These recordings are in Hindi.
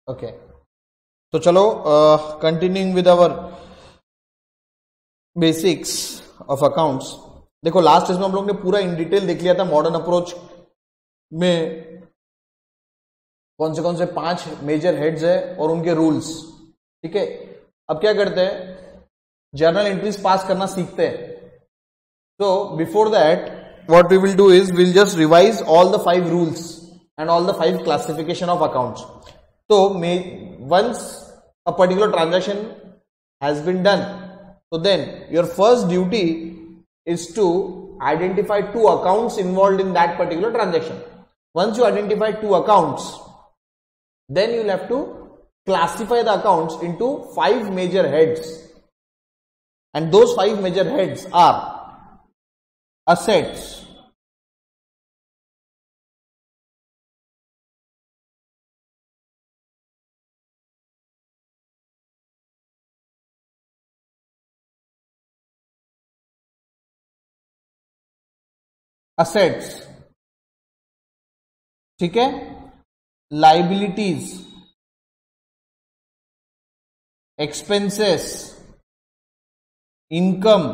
ओके, तो चलो continuing with our basics of accounts. देखो लास्ट इसमें हम लोग ने पूरा इन डिटेल देख लिया था मॉडर्न अप्रोच में कौन से 5 मेजर हेड्स है और उनके रूल्स। ठीक है, अब क्या करते हैं, जर्नल एंट्रीज पास करना सीखते हैं। So before that what we will do is we'll just revise all the 5 rules and all the 5 classification of accounts. So once a particular transaction has been done, so then your first duty is to identify 2 accounts involved in that particular transaction. Once you identify 2 accounts, then you'll have to classify the accounts into 5 major heads, and those 5 major heads are assets, assets, ठीक है, liabilities, expenses, income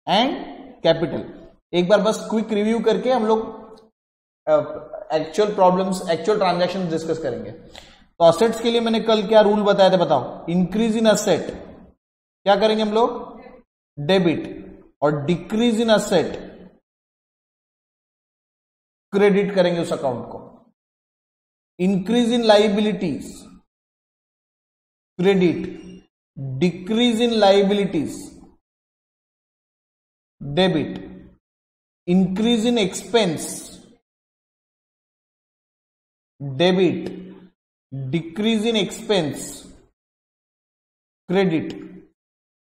and capital. एक बार बस क्विक रिव्यू करके हम लोग actual problems, actual transaction discuss करेंगे। तो असेट्स के लिए मैंने कल क्या रूल बताया था, बताओ। इंक्रीज इन असेट क्या करेंगे हम लोग, डेबिट, और डिक्रीज इन असेट क्रेडिट करेंगे उस अकाउंट को। Increase in liabilities credit, decrease in liabilities debit, increase in expense debit, decrease in expense credit,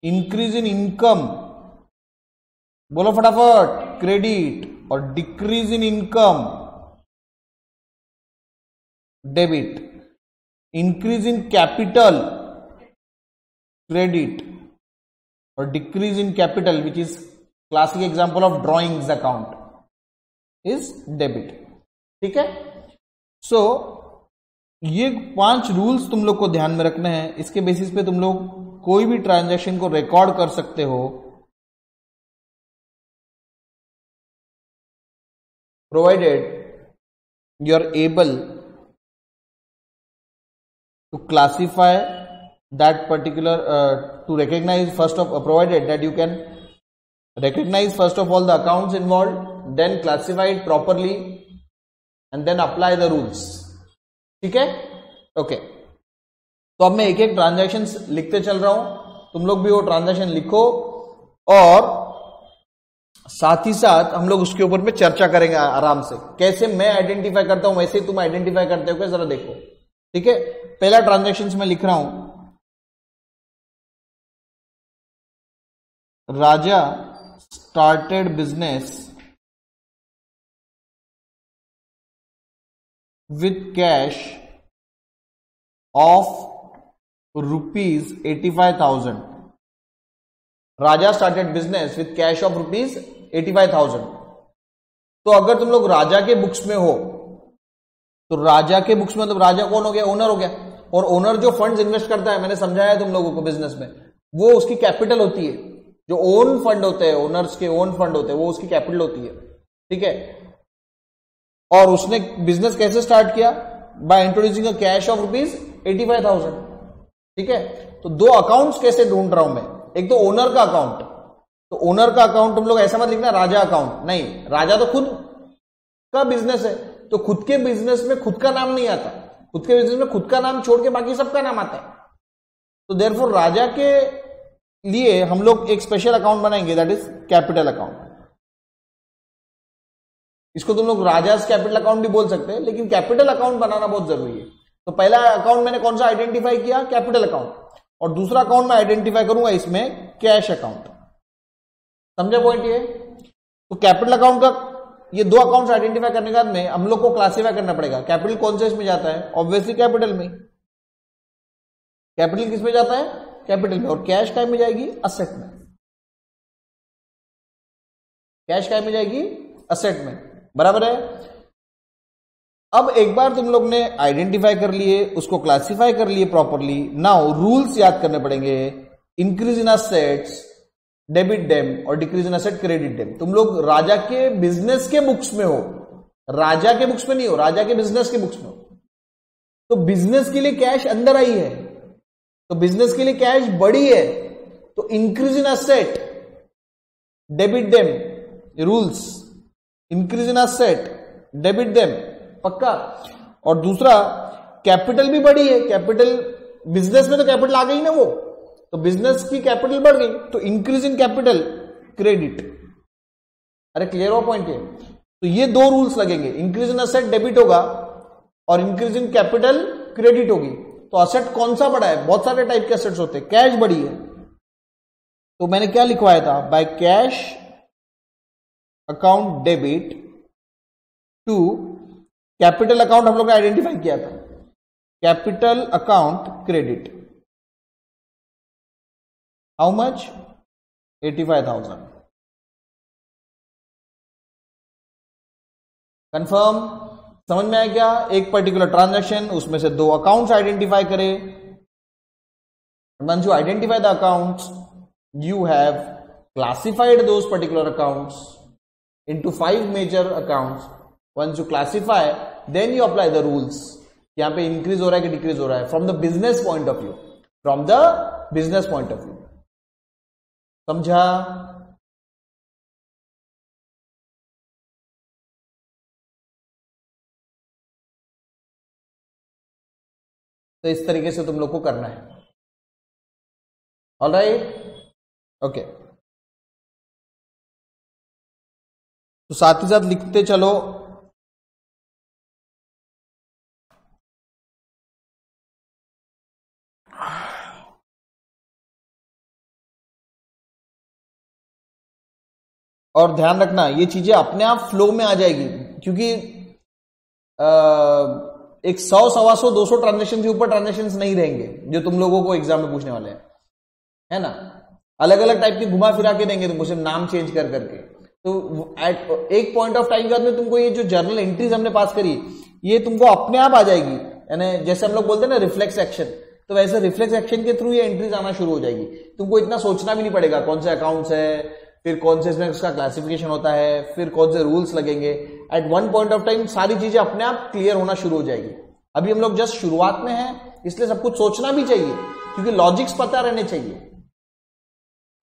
increase in income, बोलो फटाफट, क्रेडिट, और decrease in income debit, increase in capital credit, और decrease in capital which is classic example of drawings account is debit. ठीक है, सो ये 5 रूल्स तुम लोग को ध्यान में रखने हैं। इसके बेसिस पे तुम लोग कोई भी ट्रांजैक्शन को रिकॉर्ड कर सकते हो, provided you are able to classify that particular, to recognize first of provided that you can recognize first of all the accounts involved, then classify it properly and then apply the rules। ठीक है, ओके। तो अब मैं एक एक ट्रांजैक्शन लिखते चल रहा हूं, तुम लोग भी वो ट्रांजैक्शन लिखो और साथ ही साथ हम लोग उसके ऊपर में चर्चा करेंगे आराम से। कैसे मैं आइडेंटिफाई करता हूं वैसे ही तुम आइडेंटिफाई करते हो क्या, जरा देखो। ठीक है, पहला ट्रांजैक्शन मैं लिख रहा हूं, राजा started business with cash of rupees 85,000। Raja started business with cash of rupees 85,000। तो अगर तुम लोग राजा के बुक्स में हो तो राजा के बुक्स में मतलब राजा कौन हो गया, ओनर हो गया। और ओनर जो फंड्स इन्वेस्ट करता है, मैंने समझाया तुम लोगों को बिजनेस में, वो उसकी कैपिटल होती है। जो ओन फंड होते हैं, ओनर्स के ओन फंड होते हैं, वो उसकी कैपिटल होती है। ठीक है, और उसने बिजनेस कैसे स्टार्ट किया, by introducing a cash of rupees 85,000। ठीक है, तो 2 अकाउंट्स कैसे ढूंढ रहा हूं मैं, एक तो ओनर का अकाउंट। तो ओनर का अकाउंट तुम लोग ऐसा मत लिखना राजा अकाउंट, नहीं, राजा तो खुद का बिजनेस है, तो खुद के बिजनेस में खुद का नाम नहीं आता। खुद के बिजनेस में खुद का नाम छोड़ के बाकी सबका नाम आता है। तो देयरफॉर राजा के लिए हम लोग एक स्पेशल अकाउंट बनाएंगे, दैट इज कैपिटल अकाउंट। इसको तुम लोग राजास कैपिटल अकाउंट भी बोल सकते हैं, लेकिन कैपिटल अकाउंट बनाना बहुत जरूरी है। तो पहला अकाउंट मैंने कौन सा आइडेंटिफाई किया, कैपिटल अकाउंट, और दूसरा अकाउंट मैं आइडेंटिफाई करूंगा इसमें कैश अकाउंट। समझे पॉइंट ये? तो कैपिटल अकाउंट का ये 2 अकाउंट्स आइडेंटिफाई करने के बाद में हम लोग को क्लासीफाई करना पड़ेगा, कैपिटल कौन से इसमें जाता है, ऑब्वियसली कैपिटल में। कैपिटल किस में जाता है, कैपिटल में, और कैश काय में जाएगी, असेट में। कैश काय में जाएगी, असेट में, बराबर है। अब एक बार तुम लोग ने आइडेंटिफाई कर लिए, उसको क्लासिफाई कर लिए प्रॉपरली, नाउ रूल्स याद करने पड़ेंगे। Increase in assets debit them और decrease in asset credit them. तुम लोग राजा के बिजनेस के बुक्स में हो, राजा के बुक्स में नहीं हो, राजा के बिजनेस के बुक्स में हो। तो बिजनेस के लिए कैश अंदर आई है, तो बिजनेस के लिए कैश बड़ी है, तो increase in asset debit them rules, increase in asset debit them पक्का। और दूसरा कैपिटल भी बड़ी है, कैपिटल बिजनेस में तो कैपिटल आ गई ना वो, तो बिजनेस की कैपिटल बढ़ गई, तो इंक्रीज इन कैपिटल क्रेडिट। अरे क्लियर हुआ पॉइंट है? तो ये दो रूल्स लगेंगे, इंक्रीज इन असेट डेबिट होगा और इंक्रीज इन कैपिटल क्रेडिट होगी। तो असेट कौन सा बड़ा है? बहुत सारे टाइप के असेट्स होते हैं, कैश बड़ी है, तो मैंने क्या लिखवाया था? By cash account debit to capital account हम लोग ने आइडेंटिफाई किया था, capital account credit. How much? 85,000। Confirm? समझ में आया क्या? एक पर्टिकुलर ट्रांजैक्शन, उसमें से दो अकाउंट्स आइडेंटिफाई करें। Once you identify the accounts, you have classified those particular accounts into 5 major accounts. Once you classify, then you apply the rules. यहां पे इंक्रीज हो रहा है कि डिक्रीज हो रहा है from the business point of view, from the business point of view. समझा? तो इस तरीके से तुम लोग को करना है। Alright, okay. तो साथ ही साथ लिखते चलो। और ध्यान रखना ये चीजें अपने आप फ्लो में आ जाएगी, क्योंकि एक 100, 125, 200 ट्रांजेक्शन के ऊपर ट्रांजेक्शन नहीं रहेंगे जो तुम लोगों को एग्जाम में पूछने वाले हैं, है ना। अलग अलग टाइप की घुमा फिरा के देंगे तुमको, सिर्फ नाम चेंज कर करके। तो एट एक पॉइंट ऑफ टाइम के बाद में तुमको ये जो जर्नल एंट्रीज हमने पास करी, ये तुमको अपने आप आ जाएगी, यानी जैसे हम लोग बोलते हैं ना रिफ्लेक्स एक्शन, तो वैसे रिफ्लेक्स एक्शन के थ्रू ये एंट्रीज आना शुरू हो जाएगी। तुमको इतना सोचना भी नहीं पड़ेगा कौन से अकाउंट्स है, फिर कौन से इसमें उसका क्लासिफिकेशन होता है, फिर कौन से रूल्स लगेंगे। At one point of time सारी चीजें अपने आप क्लियर होना शुरू हो जाएगी। अभी हम लोग जस्ट शुरुआत में हैं, इसलिए सब कुछ सोचना भी चाहिए, क्योंकि लॉजिक्स पता रहने चाहिए।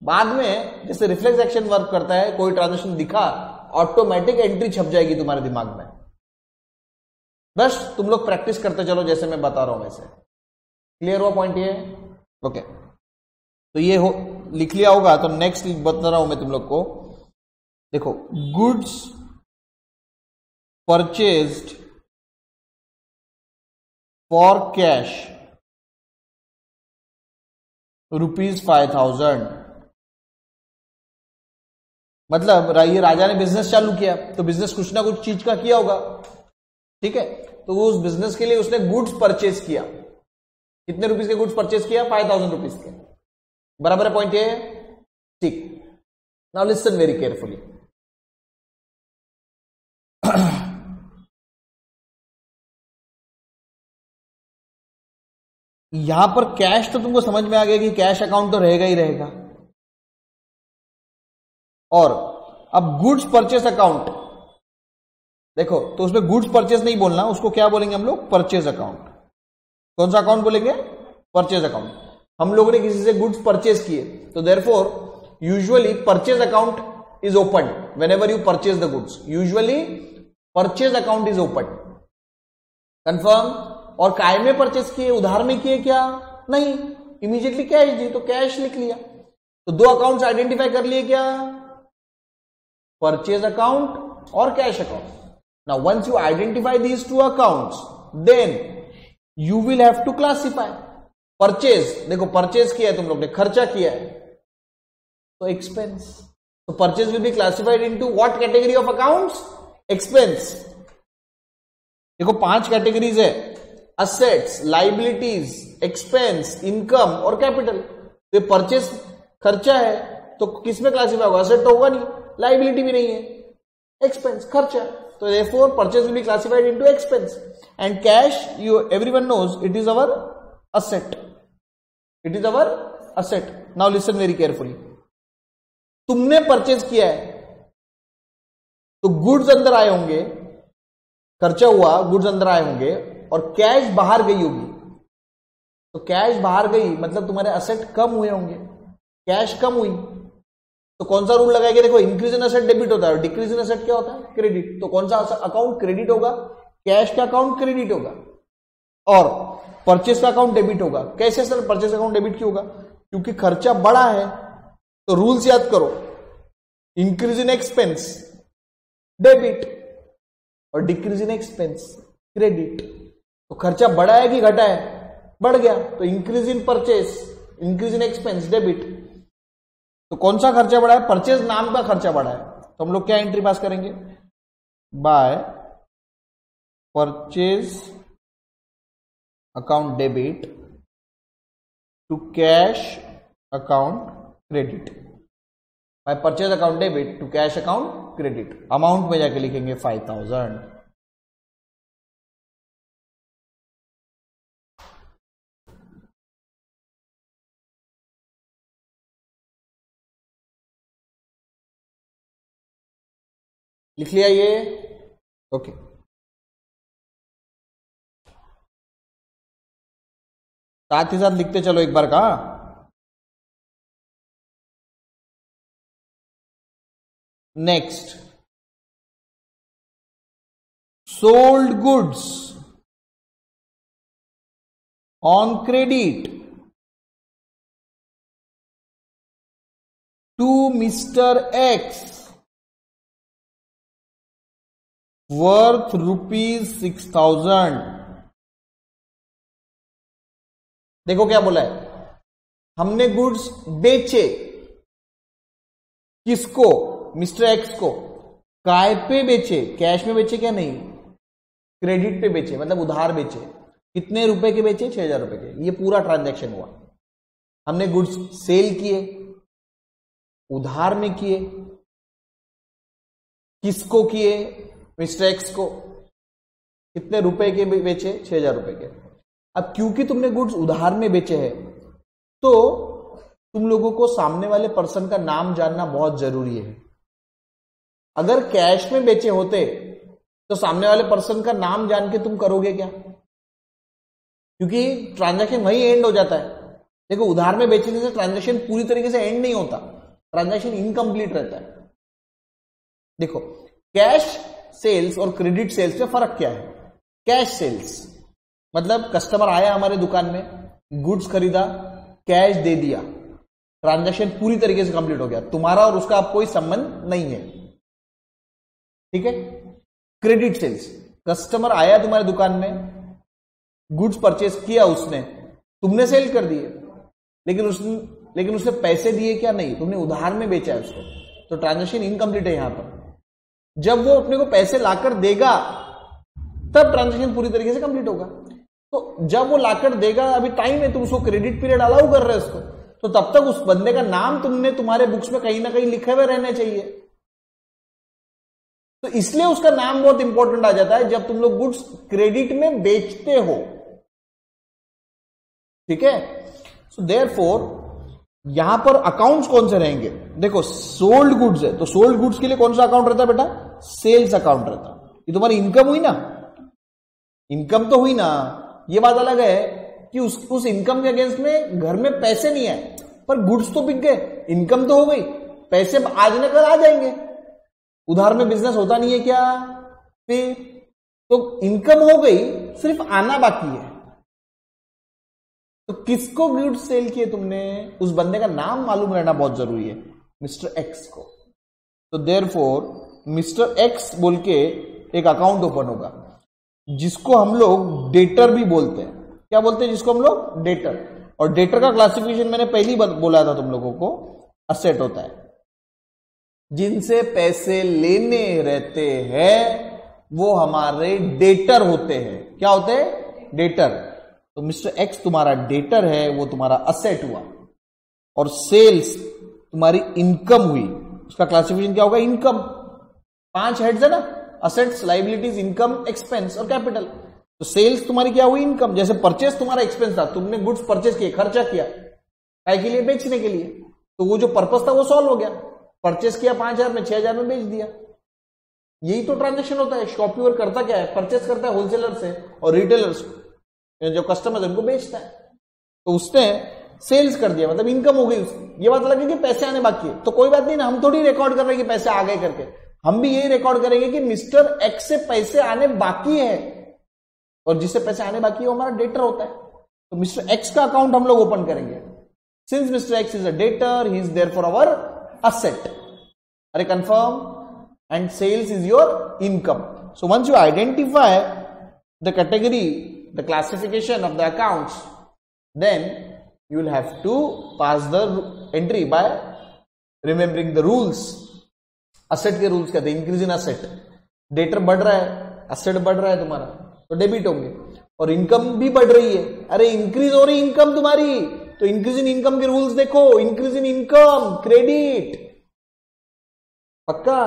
बाद में जैसे रिफ्लेक्स एक्शन वर्क करता है, कोई ट्रांजेक्शन दिखा, ऑटोमेटिक एंट्री छप जाएगी तुम्हारे दिमाग में। बस तुम लोग प्रैक्टिस करते चलो जैसे मैं बता रहा हूं वैसे। क्लियर हुआ पॉइंट ये? ओके, तो ये हो लिख लिया होगा। तो नेक्स्ट बता रहा हूं मैं तुम लोग को। देखो, गुड्स परचेज्ड फॉर कैश ₹5,000। मतलब ये राजा ने बिजनेस चालू किया, तो बिजनेस कुछ ना कुछ चीज का किया होगा, ठीक है। तो वो उस बिजनेस के लिए उसने गुड्स परचेज किया। कितने रुपीस के गुड्स परचेज किया? 5,000 रुपीस के। बराबर है पॉइंट ये? ठीक। Now listen very carefully. यहां पर कैश तो तुमको समझ में आ गया कि कैश अकाउंट तो रहेगा ही रहेगा। और अब गुड्स परचेस अकाउंट देखो, तो उसमें गुड्स परचेस नहीं बोलना, उसको क्या बोलेंगे हम लोग? Purchase account. कौन सा अकाउंट बोलेंगे? Purchase account. हम लोगों ने किसी से गुड्स परचेज किए, तो therefore usually purchase account is open whenever you purchase the goods. Usually purchase account is open. Confirm? और काय में परचेज किए? उधार में किए क्या? नहीं, इमीडिएटली कैश दी, तो कैश लिख लिया। तो दो अकाउंट्स आइडेंटिफाई कर लिए क्या? परचेज अकाउंट और cash account. Now once you identify these two accounts, then you will have to classify. Purchase, देखो परचेज किया है तुम लोग ने, खर्चा किया है, तो एक्सपेंस। तो purchase will be classified into what category of accounts? Expense. देखो 5 कैटेगरीज है, असेट्स, लाइबिलिटीज, एक्सपेंस, इनकम और कैपिटल। तो परचेज खर्चा है, तो किस में क्लासिफाई होगा? असेट तो होगा नहीं, लाइबिलिटी भी नहीं है, एक्सपेंस खर्चा। तो therefore purchase will be classified into expense and cash, you everyone knows, it is our asset. It is our asset. Now listen very carefully. तुमने परचेज किया है तो गुड्स अंदर आए होंगे, खर्चा हुआ, गुड्स अंदर आए होंगे और कैश बाहर गई होगी। तो कैश बाहर गई मतलब तुम्हारे असेट कम हुए होंगे, कैश कम हुई। तो कौन सा रूल लगाएंगे? देखो, इंक्रीज इन असेट डेबिट होता है और डिक्रीज इन असेट क्या होता है? क्रेडिट। तो कौन सा अकाउंट क्रेडिट होगा? कैश का अकाउंट क्रेडिट होगा और परचेस का अकाउंट डेबिट होगा। कैसे सर परचेस अकाउंट डेबिट क्यों होगा? क्योंकि खर्चा बड़ा है। तो रूल्स याद करो, इंक्रीज इन एक्सपेंस डेबिट और डिक्रीज इन एक्सपेंस क्रेडिट। तो खर्चा बढ़ा है कि घटा है? बढ़ गया, तो increase in purchase, increase in expense debit. तो कौन सा खर्चा बढ़ा है? परचेज नाम का खर्चा बढ़ा है। तो हम लोग क्या एंट्री पास करेंगे? By purchase account debit to cash account credit. By purchase account debit to cash account credit. Amount में जाके लिखेंगे 5000। लिख लिया ये? ओके। साथ ही साथ लिखते चलो एक बार का। Next, sold goods on credit to mister X worth ₹6000। देखो क्या बोला है, हमने गुड्स बेचे। किसको? मिस्टर एक्स को। काय पे बेचे? कैश में बेचे क्या? नहीं, क्रेडिट पे बेचे, मतलब उधार बेचे। कितने रुपए के बेचे? 6000 रुपए के। ये पूरा ट्रांजैक्शन हुआ। हमने गुड्स सेल किए, उधार में किए। किसको किए? मिस्टर एक्स को। कितने रुपए के बेचे? 6000 रुपए के। अब क्योंकि तुमने गुड्स उधार में बेचे हैं तो तुम लोगों को सामने वाले पर्सन का नाम जानना बहुत जरूरी है। अगर कैश में बेचे होते तो सामने वाले पर्सन का नाम जान के तुम करोगे क्या? क्योंकि ट्रांजैक्शन वहीं एंड हो जाता है। देखो, उधार में बेचने से ट्रांजैक्शन पूरी तरीके से एंड नहीं होता, ट्रांजैक्शन इनकम्प्लीट रहता है। देखो, कैश सेल्स और क्रेडिट सेल्स में फर्क क्या है? कैश सेल्स मतलब कस्टमर आया हमारे दुकान में, गुड्स खरीदा, कैश दे दिया, ट्रांजैक्शन पूरी तरीके से कंप्लीट हो गया, तुम्हारा और उसका अब कोई संबंध नहीं है। ठीक है। क्रेडिट सेल्स, कस्टमर आया तुम्हारे दुकान में, गुड्स परचेस किया उसने, तुमने सेल कर दिए, लेकिन उसने पैसे दिए क्या? नहीं, तुमने उधार में बेचा है उसको, तो ट्रांजैक्शन इनकम्प्लीट है। यहां पर जब वो अपने को पैसे लाकर देगा तब ट्रांजैक्शन पूरी तरीके से कंप्लीट होगा। तो जब वो लाकर देगा, अभी टाइम है, तुम उसको क्रेडिट पीरियड अलाउ कर रहे हो उसको, तो तब तक उस बंदे का नाम तुमने तुम्हारे बुक्स में कहीं ना कहीं लिखे हुए रहने चाहिए। तो इसलिए उसका नाम बहुत इंपॉर्टेंट आ जाता है जब तुम लोग गुड्स क्रेडिट में बेचते हो। ठीक है। सो देयरफॉर यहां पर अकाउंट्स कौन से रहेंगे? देखो, सोल्ड गुड्स है तो सोल्ड गुड्स के लिए कौन सा अकाउंट रहता है बेटा? सेल्स अकाउंट रहता। ये तुम्हारी इनकम हुई ना, इनकम तो हुई ना। ये बात अलग है कि उस इनकम के अगेंस्ट में घर में पैसे नहीं आए पर गुड्स तो बिक गए, इनकम तो हो गई, पैसे आज न कल आ जाएंगे। उधार में बिजनेस होता नहीं है क्या? फिर तो इनकम हो गई, सिर्फ आना बाकी है। तो किसको गुड्स सेल किए तुमने? उस बंदे का नाम मालूम रहना बहुत जरूरी है, मिस्टर एक्स को। तो देयरफॉर मिस्टर एक्स बोल के एक अकाउंट ओपन होगा जिसको हम लोग डेटर भी बोलते हैं। क्या बोलते हैं जिसको हम लोग? डेटर। और डेटर का क्लासिफिकेशन मैंने पहले ही बोला था तुम लोगों को, असेट होता है। जिनसे पैसे लेने रहते हैं वो हमारे डेटर होते हैं। क्या होते हैं? डेटर। तो मिस्टर एक्स तुम्हारा डेटर है, वो तुम्हारा असेट हुआ। और सेल्स तुम्हारी इनकम हुई, उसका क्लासिफिकेशन क्या होगा? इनकम। 5 हेड्स है ना, असेट्स, लाइबिलिटीज, इनकम, एक्सपेंस और कैपिटल। तो सेल्स तुम्हारी क्या हुई? इनकम। जैसे परचेस तुम्हारा एक्सपेंस था, तुमने गुड्स परचेस किए, खर्चा किया, काय के लिए? बेचने के लिए। तो वो जो पर्पस था वो सॉल्व हो गया। परचेस किया 5,000 में, 6,000 में बेच दिया। यही तो ट्रांजेक्शन होता है। शॉपकीपर करता क्या है? परचेस करता है होलसेलर से और रिटेलर्स जो कस्टमर है उनको बेचता है। तो उसने सेल्स कर दिया, मतलब इनकम हो गई उसकी। ये बात अलग है कि पैसे आने बाकी है, तो कोई बात नहीं ना, हम थोड़ी रिकॉर्ड कर रहे हैं कि पैसे आ गए करके। हम भी यही रिकॉर्ड करेंगे कि मिस्टर एक्स से पैसे आने बाकी है, और जिससे पैसे आने बाकी है वो हमारा डेटर होता है। तो मिस्टर एक्स का अकाउंट हम लोग ओपन करेंगे। Since mister X is a debtor, he is there for our asset. अरे confirm? And sales is your income. So once you identify the category, the classification of the accounts, then you will have to pass the entry by remembering the rules. asset के rules कहते हैं इंक्रीज इन asset। डेटर बढ़ रहा है, asset बढ़ रहा है तुम्हारा, तो डेबिट होंगे। और इनकम भी बढ़ रही है, अरे इंक्रीज हो रही इनकम तुम्हारी, तो इंक्रीज इन इनकम के रूल्स देखो। इंक्रीज इन इनकम क्रेडिट, पक्का?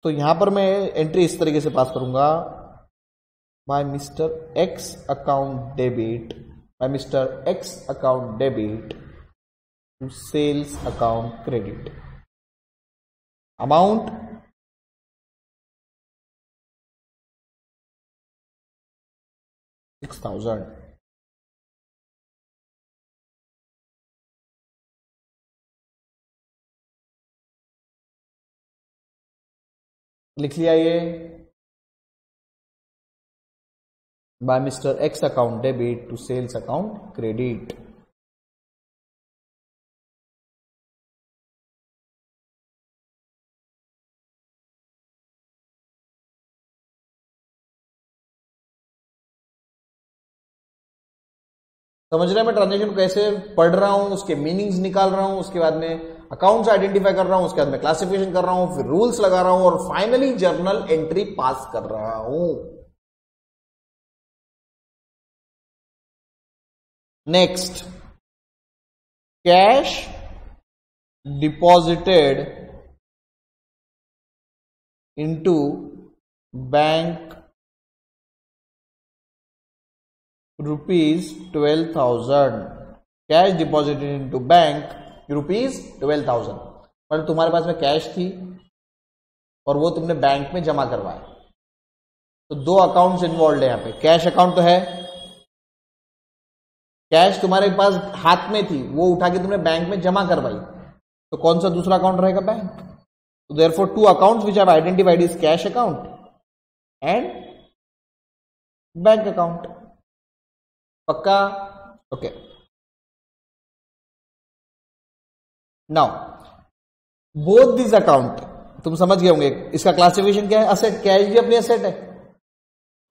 तो यहां पर मैं एंट्री इस तरीके से पास करूंगा, by Mr. X account debit, by Mr. X account debit to sales account credit. Amount $6,000. लिख लिया ये। by Mr. X account debit to sales account credit. समझ रहे हैं मैं ट्रांजेक्शन कैसे पढ़ रहा हूं, उसके मीनिंग्स निकाल रहा हूं, उसके बाद में अकाउंट्स आइडेंटिफाई कर रहा हूं, उसके बाद में क्लासिफिकेशन कर रहा हूं, फिर रूल्स लगा रहा हूं और फाइनली जर्नल एंट्री पास कर रहा हूं। Next, cash deposited into bank ₹12,000। Cash deposited into bank ₹12,000। मतलब तुम्हारे पास में कैश थी और वो तुमने बैंक में जमा करवाया। तो दो अकाउंट्स इन्वॉल्व है यहां पे। कैश अकाउंट तो है, कैश तुम्हारे पास हाथ में थी, वो उठा के तुमने बैंक में जमा करवाई, तो कौन सा दूसरा अकाउंट रहेगा? बैंक। तो therefore two accounts which I have identified is cash account and bank account. पक्का? Okay. Now both this account, तुम समझ गए होंगे इसका क्लासिफिकेशन क्या है? असेट। कैश भी अपनी असेट है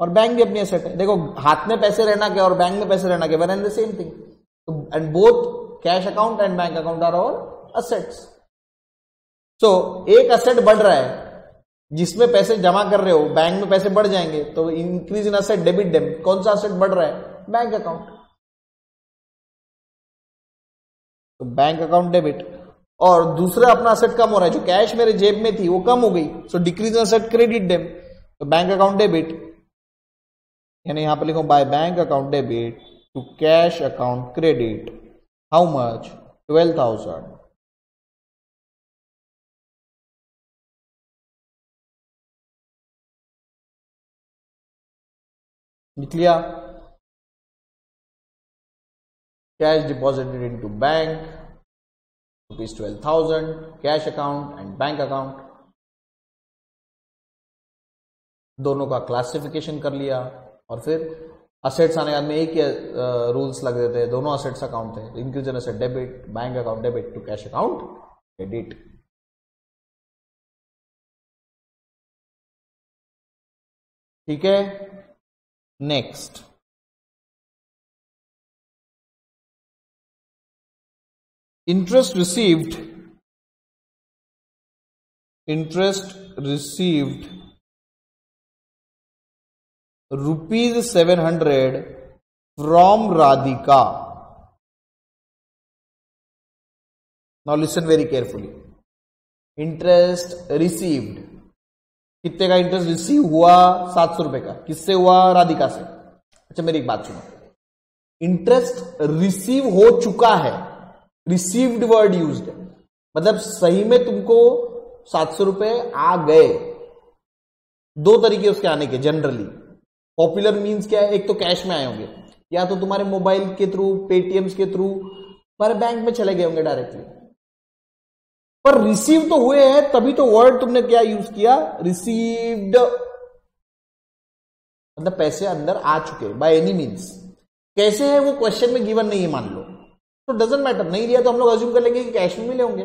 और बैंक भी अपनी असेट है। देखो, हाथ में पैसे रहना क्या और बैंक में पैसे रहना क्या, one and the same thing. And both cash account and bank account are our assets. So एक असेट बढ़ रहा है जिसमें पैसे जमा कर रहे हो, बैंक में पैसे बढ़ जाएंगे, तो increase in asset debit them. कौन सा असेट बढ़ रहा है? Bank account. तो बैंक अकाउंट डेबिट। और दूसरा अपना असेट कम हो रहा है, जो कैश मेरे जेब में थी वो कम हो गई, so decrease in asset credit them. तो बैंक अकाउंट डेबिट, यानी यहां पर लिखो by bank account debit to cash account credit. How much? 12,000। लिख लिया। Cash deposited into bank ₹12,000, cash account and bank account. दोनों का क्लासिफिकेशन कर लिया और फिर असेट्स आने के बाद में एक ही रूल्स लग देते हैं, दोनों असेट्स अकाउंट है। Increase in asset debit, bank account debit to cash account credit. ठीक है। Next, interest received ₹700 from Radhika. Now listen very carefully. Interest received कितने का इंटरेस्ट रिसीव हुआ? 700 रुपए का। किससे हुआ? राधिका से। अच्छा मेरी एक बात सुनो, इंटरेस्ट रिसीव हो चुका है, रिसीव्ड वर्ड यूज्ड है, मतलब सही में तुमको 700 रुपए आ गए। दो तरीके उसके आने के जनरली। पॉपुलर मींस क्या है? एक तो कैश में आए होंगे, या तो तुम्हारे मोबाइल के थ्रू, पेटीएम्स के थ्रू, तुम्हारे बैंक में चले गए होंगे डायरेक्टली। पर रिसीव तो हुए हैं, तभी तो वर्ड तुमने क्या यूज किया? रिसीव्ड। मतलब पैसे अंदर आ चुके बाय एनी मीन्स। कैसे है वो क्वेश्चन में गिवन नहीं है मान लो, तो डजंट मैटर। नहीं लिया तो हम लोग अज्यूम कर लेंगे कि कैश में मिले होंगे।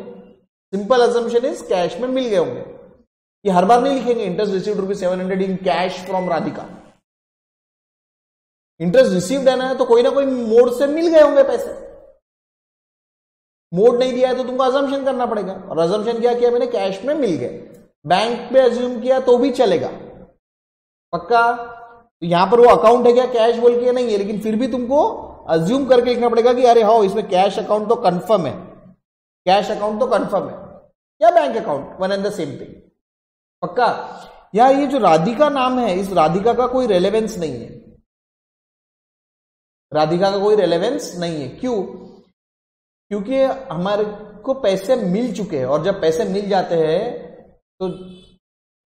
सिंपल अजम्पशन इज कैश में मिल गए होंगे। ये हर बार नहीं लिखेंगे interest received ₹700 in cash from Radhika. Interest received है ना, तो कोई ना कोई मोड से मिल गए होंगे पैसे। मोड नहीं दिया है तो तुमको अजम्पशन करना पड़ेगा, और अजम्पशन क्या किया मैंने? कैश में मिल गए। बैंक पे अज्यूम किया तो भी चलेगा, पक्का। तो यहां पर वो अकाउंट है क्या कैश बोल के? नहीं है, लेकिन फिर भी तुमको अज्यूम करके लिखना पड़ेगा कि अरे हाँ इसमें कैश अकाउंट तो कंफर्म है, कैश अकाउंट तो कंफर्म है, या bank account, one and the same thing, पक्का। यार ये जो राधिका नाम है, इस राधिका का कोई रेलेवेंस नहीं है। राधिका का कोई रेलेवेंस नहीं है। क्यों? क्योंकि हमारे को पैसे मिल चुके हैं, और जब पैसे मिल जाते हैं तो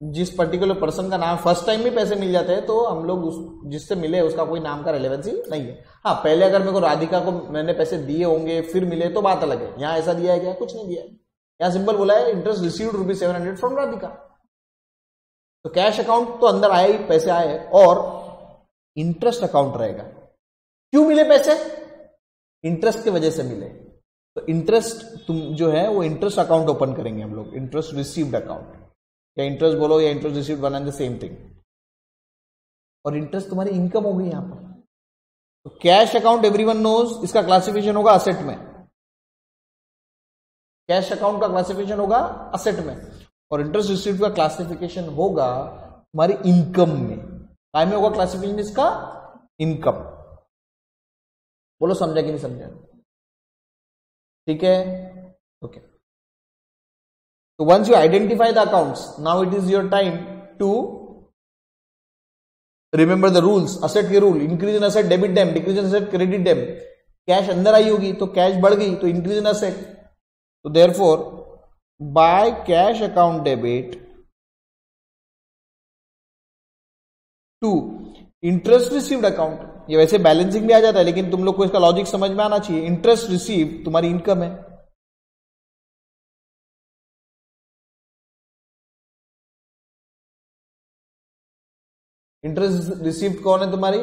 जिस पर्टिकुलर पर्सन का नाम फर्स्ट टाइम में पैसे मिल जाते हैं, तो हम लोग जिससे मिले उसका कोई नाम का रेलेवेंस ही नहीं है। हाँ, पहले अगर मेरे को राधिका को मैंने पैसे दिए होंगे फिर मिले तो बात अलग है। यहां ऐसा दिया है क्या? कुछ नहीं दिया है। यहां सिंपल बोला है इंटरेस्ट रिसीव्ड ₹700 फ्रॉम राधिका। तो कैश अकाउंट तो अंदर आए ही, पैसे आए, और इंटरेस्ट अकाउंट रहेगा। क्यों मिले पैसे? इंटरेस्ट की वजह से मिले। तो इंटरेस्ट तुम जो है वो इंटरेस्ट अकाउंट ओपन करेंगे हम लोग, इंटरेस्ट रिसीव्ड अकाउंट, या इंटरेस्ट बोलो या interest received, one and the same thing. और इंटरेस्ट तुम्हारी इनकम होगी यहां पर। तो कैश अकाउंट एवरीवन नोज, इसका क्लासिफिकेशन होगा असेट में। कैश अकाउंट का क्लासिफिकेशन होगा असेट में, और इंटरेस्ट रिसीव्ड का क्लासिफिकेशन होगा तुम्हारी इनकम में। काय में होगा क्लासिफिकेशन इसका? इनकम। बोलो समझा कि नहीं समझा? ठीक है, okay. So once you identify the accounts, now it is your time to remember the rules. Asset के rule, increase in asset debit them, decrease in asset credit them. Cash अंदर आई होगी तो कैश बढ़ गई तो increase in asset. So therefore by cash account debit to interest received account, ये वैसे बैलेंसिंग भी आ जाता है लेकिन तुम लोग को इसका लॉजिक समझ में आना चाहिए। इंटरेस्ट रिसीव तुम्हारी इनकम है, इंटरेस्ट रिसीव्ड कौन है? तुम्हारी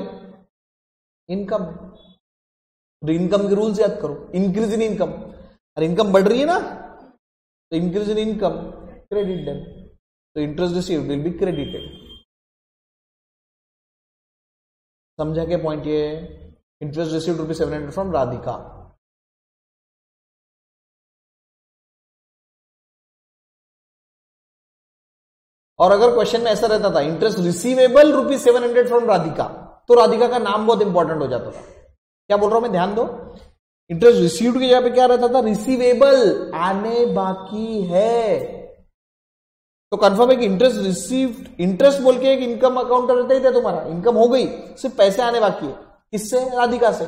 इनकम। इनकम के रूल्स याद करो, इंक्रीज इन इनकम। अरे इनकम बढ़ रही है ना, तो increase in income credit them, तो interest received will be credited. समझा के पॉइंट? ये इंटरेस्ट रिसीव्ड ₹700 फ्रॉम राधिका। और अगर क्वेश्चन में ऐसा रहता था इंटरेस्ट रिसीवेबल ₹700 फ्रॉम राधिका, तो राधिका का नाम बहुत इंपॉर्टेंट हो जाता था। क्या बोल रहा हूं मैं, ध्यान दो। इंटरेस्ट रिसीव्ड की जगह पे क्या रहता था? रिसीवेबल, आने बाकी है। तो कंफर्म है कि इंटरेस्ट रिसीव्ड, इंटरेस्ट बोल के एक इनकम अकाउंट रहता ही था तुम्हारा, इनकम हो गई, सिर्फ पैसे आने बाकी है। किससे? राधिका से।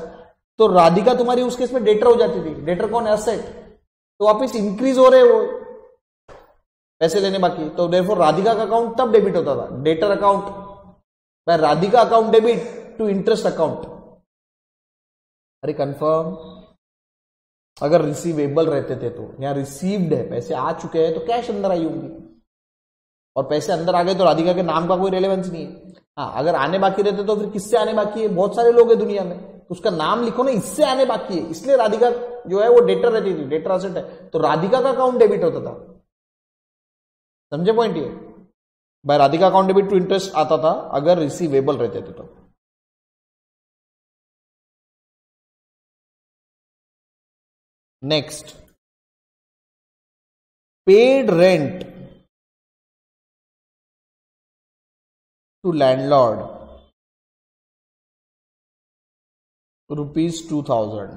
तो राधिका तुम्हारी उस केस में डेटर हो जाती थी। डेटर कौन है? एसेट। तो वापिस इंक्रीज हो रहे वो पैसे लेने बाकी, तो देयरफॉर राधिका का अकाउंट तब डेबिट होता था, debtor account by Radhika account debit to interest account. अरे कंफर्म? अगर रिसीवेबल रहते थे तो यहां रिसीव्ड है, पैसे आ चुके हैं तो कैश अंदर आई होंगी, और पैसे अंदर आ गए तो राधिका के नाम का कोई रेलेवेंस नहीं है। हाँ, अगर आने बाकी रहते तो फिर किससे आने बाकी है? बहुत सारे लोग हैं दुनिया में, तो उसका नाम लिखो ना, इससे आने बाकी है। इसलिए राधिका जो है वो डेटर रहती थी, डेटर असेट है, तो राधिका का अकाउंट डेबिट होता था। समझे पॉइंट? ये by Radhika account debit to interest आता था अगर रिसीवेबल रहते थे तो। Next, paid rent to landlord ₹2000।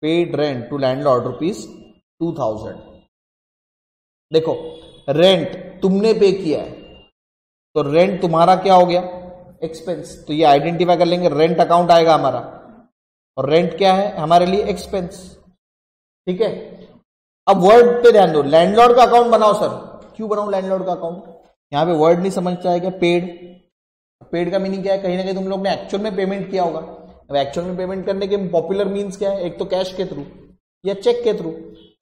Paid rent to landlord ₹2000। देखो, रेंट तुमने पे किया है, तो रेंट तुम्हारा क्या हो गया, एक्सपेंस। तो ये आइडेंटिफाई कर लेंगे, रेंट अकाउंट आएगा हमारा, और रेंट क्या है हमारे लिए, एक्सपेंस। ठीक है, अब वर्ड पे ध्यान दो, लैंडलॉर्ड का अकाउंट बनाओ। सर क्यों बनाओ लैंडलॉर्ड का अकाउंट, यहां पे वर्ड नहीं समझता है क्या, पेड। पेड का मीनिंग क्या है, कहीं ना कहीं तुम लोग ने एक्चुअल में पेमेंट किया होगा। अब एक्चुअल में पेमेंट करने के पॉपुलर मीन्स क्या है, एक तो कैश के थ्रू या चेक के थ्रू।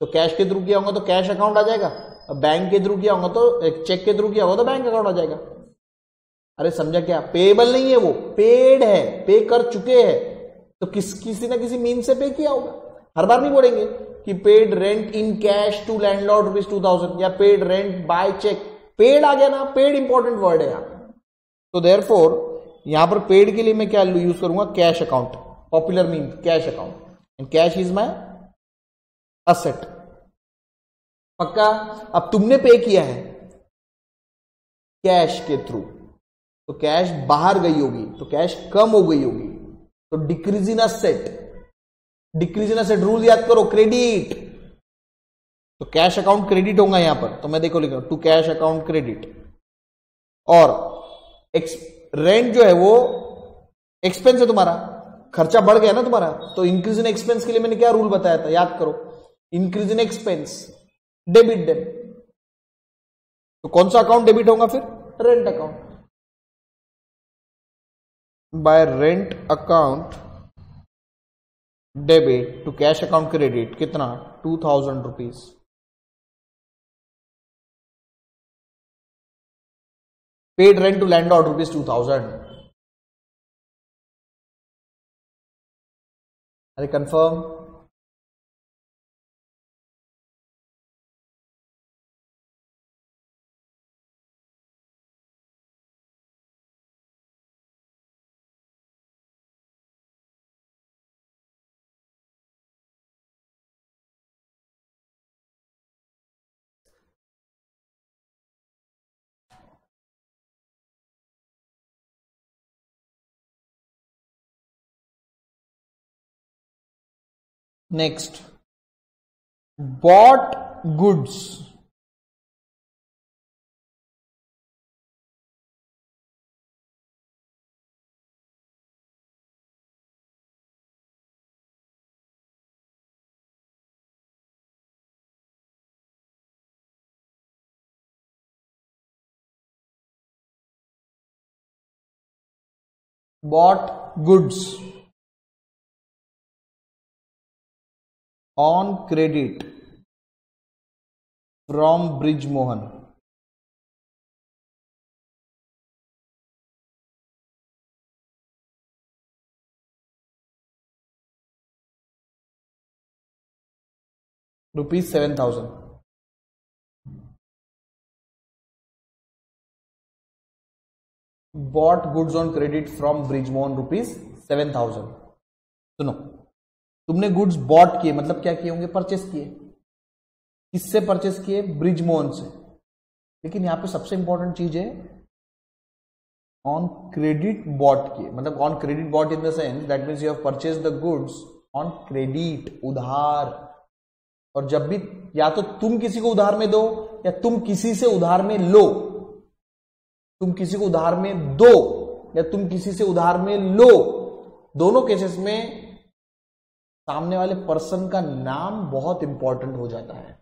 तो कैश के थ्रू किया होगा तो कैश अकाउंट आ जाएगा, बैंक के थ्रू किया होगा तो, चेक के थ्रू किया होगा तो बैंक अकाउंट आ जाएगा। अरे समझा क्या, पेएबल नहीं है वो, पेड है, पे कर चुके हैं, तो किसी ना किसी मीन से पे किया होगा। हर बार नहीं बोलेंगे कि paid rent in cash to landlord ₹2000 या paid rent by cheque. Paid आ गया ना, पेड इंपॉर्टेंट वर्ड है यहाँ। तो देयरफॉर यहां पर पेड के लिए मैं क्या यूज करूंगा, cash account, popular mean cash account, and cash is my asset. पक्का। अब तुमने पे किया है कैश के थ्रू, तो कैश बाहर गई होगी, तो कैश कम हो गई होगी, तो decrease in asset. Decrease in asset rule याद करो, क्रेडिट। तो कैश अकाउंट क्रेडिट होगा यहां पर, तो मैं देखो लिखा टू कैश अकाउंट क्रेडिट। और रेंट जो है वो एक्सपेंस है तुम्हारा, खर्चा बढ़ गया ना तुम्हारा, तो इंक्रीज इन एक्सपेंस के लिए मैंने क्या रूल बताया था, याद करो, increase in expense debit them. तो कौन सा अकाउंट डेबिट होगा फिर, rent account. By rent account debit to cash account credit, कितना, 2000 rupees. Paid rent to landlord ₹2000। अरे confirm. Next, bought goods. bought goods on credit from Bridge Mohan. ₹7,000. Bought goods on credit from Bridge Mohan ₹7,000. सुनो, तुमने गुड्स बॉट किए, मतलब क्या किए होंगे, परचेस किए। किससे परचेस किए, ब्रिज मोहन से। लेकिन यहां पे सबसे इंपॉर्टेंट चीज है ऑन क्रेडिट बॉट किए, मतलब on credit bought in the sense that means you have purchase the goods on credit, उधार। और जब भी या तो तुम किसी को उधार में दो या तुम किसी से उधार में लो, तुम किसी को उधार में दो या तुम किसी से उधार में लो, दोनों केसेस में सामने वाले पर्सन का नाम बहुत इंपॉर्टेंट हो जाता है।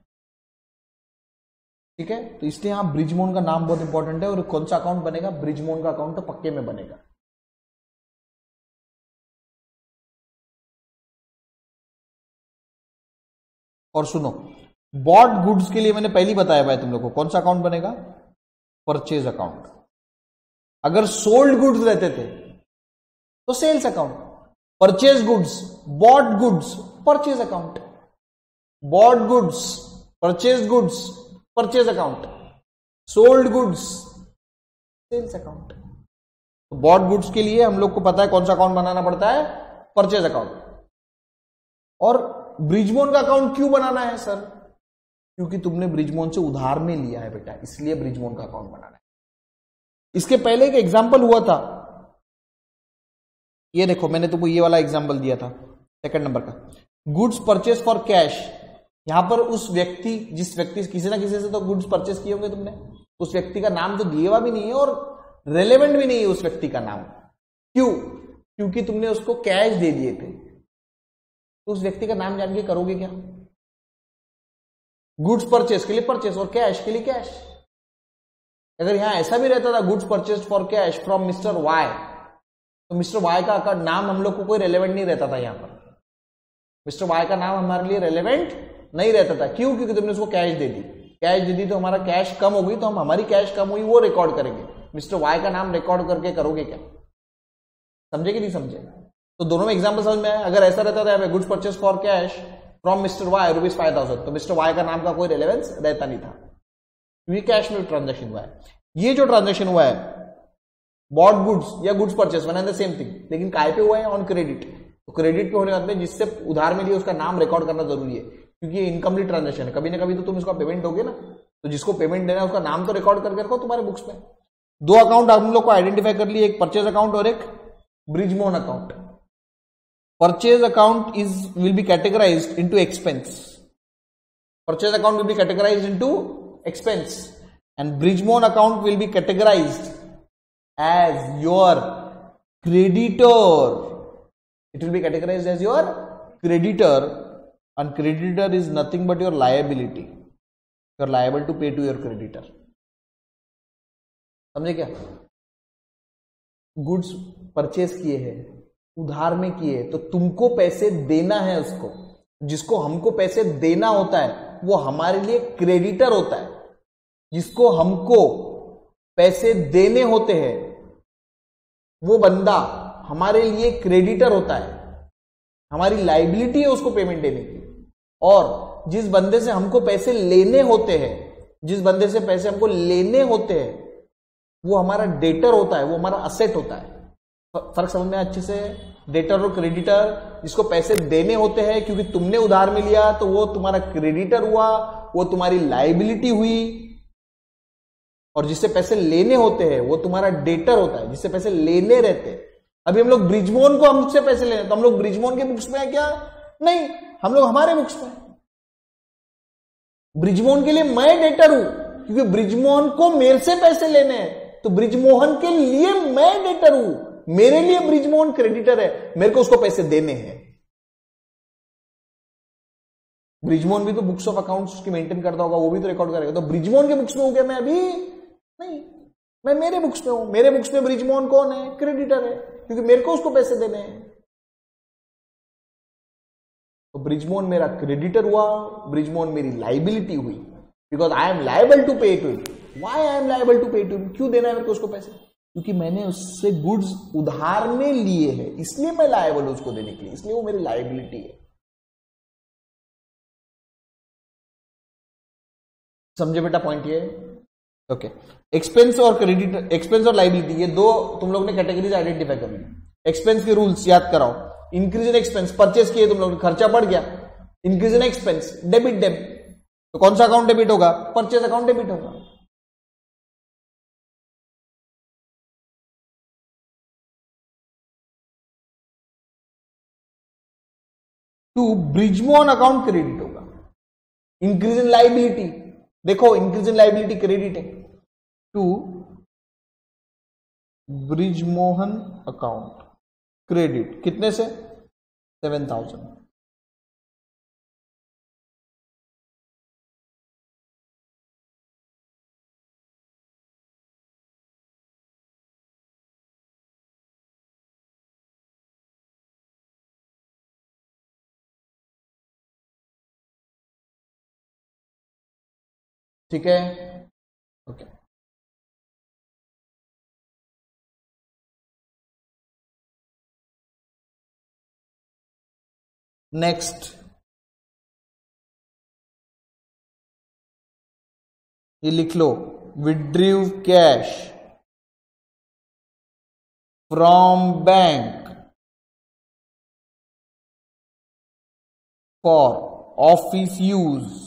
ठीक है, तो इसलिए यहां ब्रिजमोहन का नाम बहुत इंपॉर्टेंट है। और कौन सा अकाउंट बनेगा, ब्रिजमोहन का अकाउंट तो पक्के में बनेगा। और सुनो, बॉट गुड्स के लिए मैंने पहले ही बताया भाई तुम लोग को, कौन सा अकाउंट बनेगा, परचेज अकाउंट। अगर सोल्ड गुड्स रहते थे तो sales account, purchase goods, bought goods, purchase account, bought goods, purchase goods, purchase account, sold goods, sales account. तो बॉट गुड्स के लिए हम लोग को पता है कौन सा अकाउंट बनाना पड़ता है, परचेज अकाउंट। और ब्रिजमोहन का अकाउंट क्यों बनाना है सर, क्योंकि तुमने ब्रिजमोहन से उधार में लिया है बेटा, इसलिए ब्रिजमोहन का अकाउंट बनाना है। इसके पहले एक एग्जाम्पल हुआ था, ये देखो मैंने तुमको ये वाला एग्जाम्पल दिया था सेकंड नंबर का, गुड्स परचेस फॉर कैश। यहां पर उस व्यक्ति, जिस व्यक्ति किसी ना किसी से तो गुड्स परचेस किए होंगे तुमने, उस व्यक्ति का नाम तो दिए हुआ भी नहीं है और रेलेवेंट भी नहीं है उस व्यक्ति का नाम। क्यों? क्योंकि तुमने उसको कैश दे दिए थे, तो उस व्यक्ति का नाम जान के करोगे क्या? गुड्स परचेस के लिए परचेस और कैश के लिए कैश। अगर यहां ऐसा भी रहता था goods purchase for cash from mister Y, तो मिस्टर वाई का नाम हम लोग को कोई रेलेवेंट नहीं रहता था। यहां पर मिस्टर वाई का नाम हमारे लिए रेलेवेंट नहीं रहता था। क्यों? क्योंकि तुमने उसको कैश दे दी। कैश दे दी तो हमारा कैश कम हो गई, तो हम हमारी कैश कम हुई वो रिकॉर्ड करेंगे। मिस्टर वाई का नाम रिकॉर्ड करके करोगे क्या? समझे कि नहीं समझे? तो दोनों में एग्जांपल समझ में आया। अगर ऐसा रहता था goods purchase for cash from mister Y ₹5,000, तो मिस्टर वाई का नाम का कोई रेलेवेंस रहता नहीं था, क्योंकि कैश में ट्रांजेक्शन हुआ है। ये जो ट्रांजेक्शन हुआ है बॉट गुड्स या goods purchase one and the same thing, लेकिन काय पे हुआ है? On credit. तो क्रेडिट पे होने के बाद में जिससे उधार में लिए उसका नाम रिकॉर्ड करना जरूरी है, क्योंकि ये इनकम्प्लीट ट्रांजेक्शन है। कभी ना कभी तो तुम इसका पेमेंट दोगे ना, तो जिसको पेमेंट देना है उसका नाम तो रिकॉर्ड करके रखो तुम्हारे बुक्स में। दो अकाउंट हम लोग को आइडेंटिफाई कर लिए, एक परचेज अकाउंट और एक Brijmohan account. Purchase account will be categorised into expense. Purchase account will be categorised into expense and Brijmohan account will be categorised as your creditor. It will be categorized as your creditor, and creditor is nothing but your liability. You are liable to pay to your creditor. समझे क्या? गुड्स परचेस किए हैं, उधार में किए, तो तुमको पैसे देना है उसको। जिसको हमको पैसे देना होता है वो हमारे लिए क्रेडिटर होता है। जिसको हमको पैसे देने होते हैं वो बंदा हमारे लिए क्रेडिटर होता है, हमारी लाइबिलिटी है उसको पेमेंट देने की। और जिस बंदे से हमको पैसे लेने होते हैं, जिस बंदे से पैसे हमको लेने होते हैं वो हमारा डेटर होता है, वो हमारा असेट होता है। फर्क समझ में अच्छे से? डेटर और क्रेडिटर, जिसको पैसे देने होते हैं क्योंकि तुमने उधार में लिया तो वो तुम्हारा क्रेडिटर हुआ, वो तुम्हारी लाइबिलिटी हुई। और जिससे पैसे लेने होते हैं वो तुम्हारा डेटर होता है, जिससे पैसे लेने रहते हैं। अभी हम लोग ब्रिजमोहन को हमसे पैसे लेने, तो हम लोग ब्रिजमोहन के बुक्स में है क्या? नहीं, हम लोग हमारे बुक्स में। ब्रिजमोहन के लिए मैं डेटर हूं क्योंकि ब्रिजमोहन को मेरे से पैसे लेने हैं, तो ब्रिजमोहन के लिए मैं डेटर हूं। मेरे लिए ब्रिजमोहन क्रेडिटर है, मेरे को उसको पैसे देने हैं। ब्रिजमोहन भी तो बुक्स ऑफ अकाउंट्स की मेंटेन करता होगा, वो भी तो रिकॉर्ड करेगा। तो ब्रिजमोहन के बुक्स में हो गया मैं अभी? नहीं, मैं मेरे बुक्स में हूं। मेरे बुक्स में ब्रिजमोहन कौन है? क्रेडिटर है, क्योंकि मेरे को उसको पैसे देने हैं। तो ब्रिजमोहन मेरा क्रेडिटर हुआ, ब्रिजमोहन मेरी लाइबिलिटी हुई, because I am liable to pay to him. Why I am liable to pay to him? क्यों देना है मेरे को उसको पैसे? क्योंकि मैंने उससे गुड्स उधार में लिए हैं, इसलिए मैं लायबल हूं उसको देने के लिए, इसलिए वो मेरी लाइबिलिटी है। समझे बेटा पॉइंट ये? ओके। एक्सपेंस और क्रेडिट, एक्सपेंस और लाइबिलिटी, ये दो तुम लोग ने कैटेगरीज आइडेंटिफाई कर ली। एक्सपेंस के रूल्स याद कराओ। इंक्रीज इन एक्सपेंस, परचेस किए तुम लोग ने, खर्चा बढ़ गया, increase in expense, debit them, तो कौन सा अकाउंट डेबिट होगा? परचेस अकाउंट डेबिट होगा। टू ब्रिजमोहन अकाउंट क्रेडिट होगा। इंक्रीज इन लाइबिलिटी, देखो इंक्रीज इन लाइबिलिटी क्रेडिट है, टू ब्रिजमोहन अकाउंट क्रेडिट कितने से? 7,000। ठीक है, ओके। नेक्स्ट ये लिख लो, withdrew cash from bank for office use.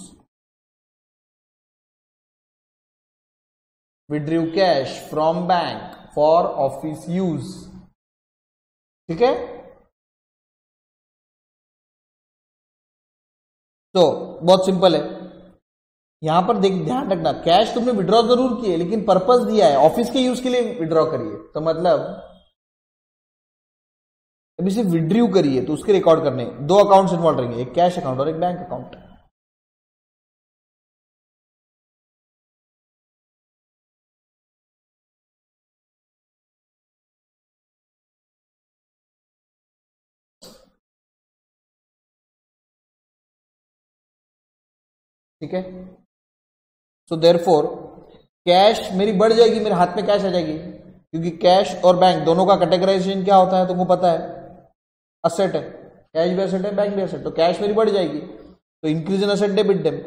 Withdrew cash from bank for office use. ठीक है, तो बहुत सिंपल है। यहां पर देख ध्यान रखना, कैश तुमने विड्रॉ जरूर किए लेकिन पर्पस दिया है ऑफिस के यूज के लिए विड्रॉ करिए, तो मतलब अभी सिर्फ विड्रू करिए तो उसके रिकॉर्ड करने दो अकाउंट्स इन्वॉल्व रहेंगे, एक कैश अकाउंट और एक बैंक अकाउंट। ठीक है, सो देयरफॉर कैश मेरी बढ़ जाएगी, मेरे हाथ में कैश आ जाएगी, क्योंकि कैश और बैंक दोनों का कैटेगराइजेशन क्या होता है तुमको पता है, असेट है, कैश भी असेट है बैंक भी असेट, तो कैश मेरी बढ़ जाएगी, तो increase in asset debit them,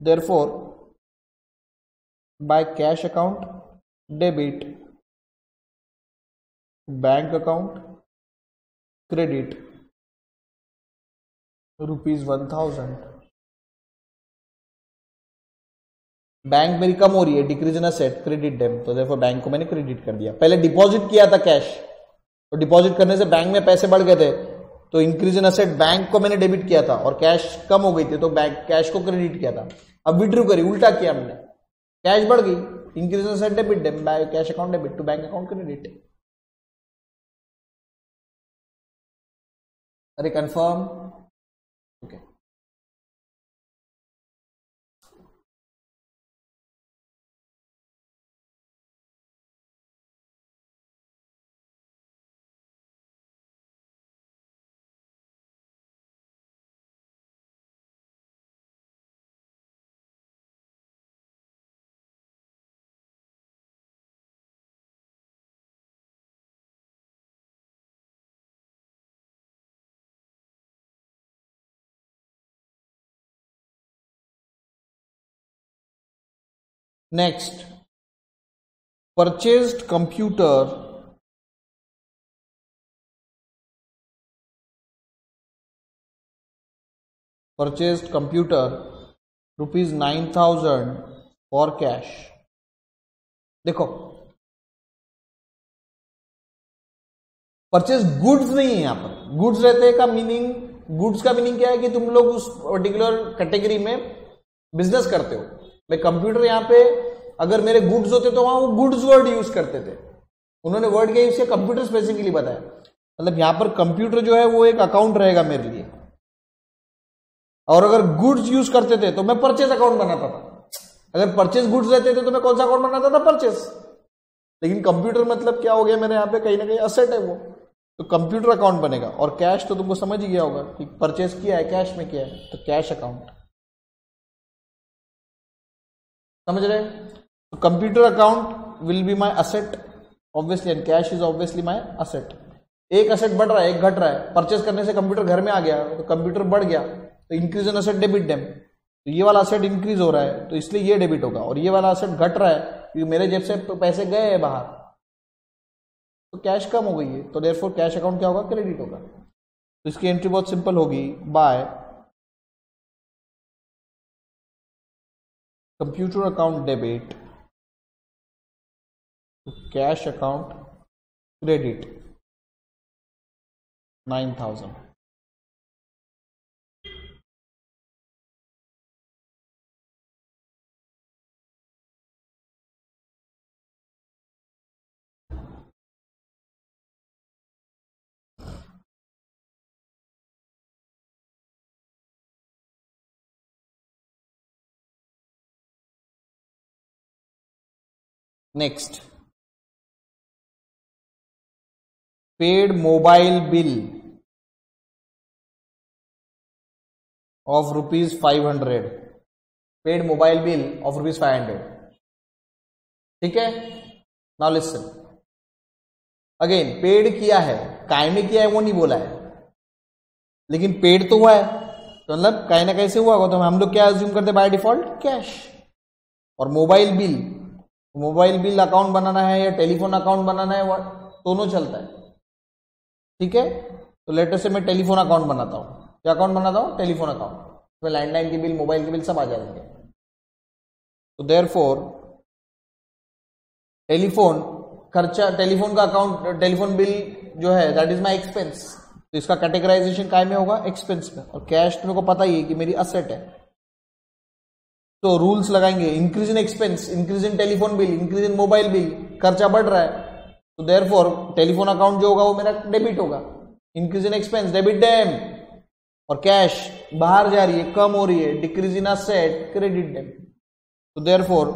therefore by cash account debit bank account credit ₹1000। Bank मेरी कम हो रही है, decrease in asset credit them, तो देखो बैंक को मैंने क्रेडिट कर दिया। पहले डिपॉजिट किया था कैश, तो डिपॉजिट करने से बैंक में पैसे बढ़ गए थे, तो इंक्रीज इन असेट बैंक को मैंने डेबिट किया था, और कैश कम हो गई थी तो बैंक कैश को क्रेडिट किया था। अब विड्रू करी, उल्टा किया हमने, कैश बढ़ गई, increase in asset debit them by cash account debit to bank account credit. अरे confirm, okay. Next, purchased computer ₹9,000 for cash. देखो परचेज गुड्स नहीं है, यहां पर गुड्स रहते का मीनिंग, गुड्स का मीनिंग क्या है कि तुम लोग उस पर्टिकुलर कैटेगरी में बिजनेस करते हो। मैं कंप्यूटर यहां पे अगर मेरे गुड्स होते तो वहां वो गुड्स वर्ड यूज करते थे, उन्होंने वर्ड क्या यूज किया, कंप्यूटर स्पेसिफिकली बताया, मतलब यहां पर कंप्यूटर जो है वो एक अकाउंट रहेगा मेरे लिए, और अगर गुड्स यूज करते थे तो मैं परचेज अकाउंट बनाता था। अगर परचेज गुड्स रहते थे तो मैं कौन सा अकाउंट बनाता था, परचेज। लेकिन कंप्यूटर मतलब क्या हो गया मेरे यहां पे, कहीं ना कहीं असेट है वो, तो कंप्यूटर अकाउंट बनेगा। और कैश तो तुमको समझ ही गया होगा कि परचेज किया है, कैश में किया है, तो कैश अकाउंट, समझ रहे। तो computer account will be my asset obviously, and cash is obviously my asset. एक असेट बढ़ रहा है, एक घट रहा है, परचेज करने से कंप्यूटर घर में आ गया तो कंप्यूटर बढ़ गया, तो increase in asset debit them, तो ये वाला असेट इंक्रीज हो रहा है तो इसलिए ये डेबिट होगा, और ये वाला असेट घट रहा है क्योंकि मेरे जेब से पैसे गए हैं बाहर, तो कैश कम हो गई है, तो देयरफॉर कैश अकाउंट क्या होगा, क्रेडिट होगा। तो इसकी एंट्री बहुत सिंपल होगी, by computer account debit to cash account credit 9,000। Next, paid mobile bill of ₹500, paid mobile bill of ₹500। ठीक है, नाउ लिसन अगेन, पेड किया है, काय में किया है वो नहीं बोला है, लेकिन पेड तो हुआ है, तो मतलब कहीं ना कहीं से हुआ होगा, तो हम लोग क्या अज्यूम करते हैं बाय डिफॉल्ट, कैश। और mobile bill, mobile bill account बनाना है या टेलीफोन अकाउंट बनाना है, वो दोनों चलता है। ठीक है, तो लेटर से मैं टेलीफोन अकाउंट बनाता हूं, क्या अकाउंट बनाता हूं, टेलीफोन अकाउंट, उसमें लैंडलाइन की बिल, मोबाइल की बिल सब आ जाएंगे। तो देयरफॉर टेलीफोन खर्चा, टेलीफोन का अकाउंट, टेलीफोन बिल जो है दैट इज माय एक्सपेंस, तो इसका कैटेगराइजेशन काय में होगा, एक्सपेंस में। और कैश तो मेरे को पता ही है कि मेरी असेट है, तो रूल्स लगाएंगे, increase in expense, increase in telephone bill, increase in mobile bill, खर्चा बढ़ रहा है तो देयरफॉर टेलीफोन अकाउंट जो होगा वो मेरा डेबिट होगा, increase in expense debit them, और कैश बाहर जा रही है, कम हो रही है, decrease in asset credit them. तो therefore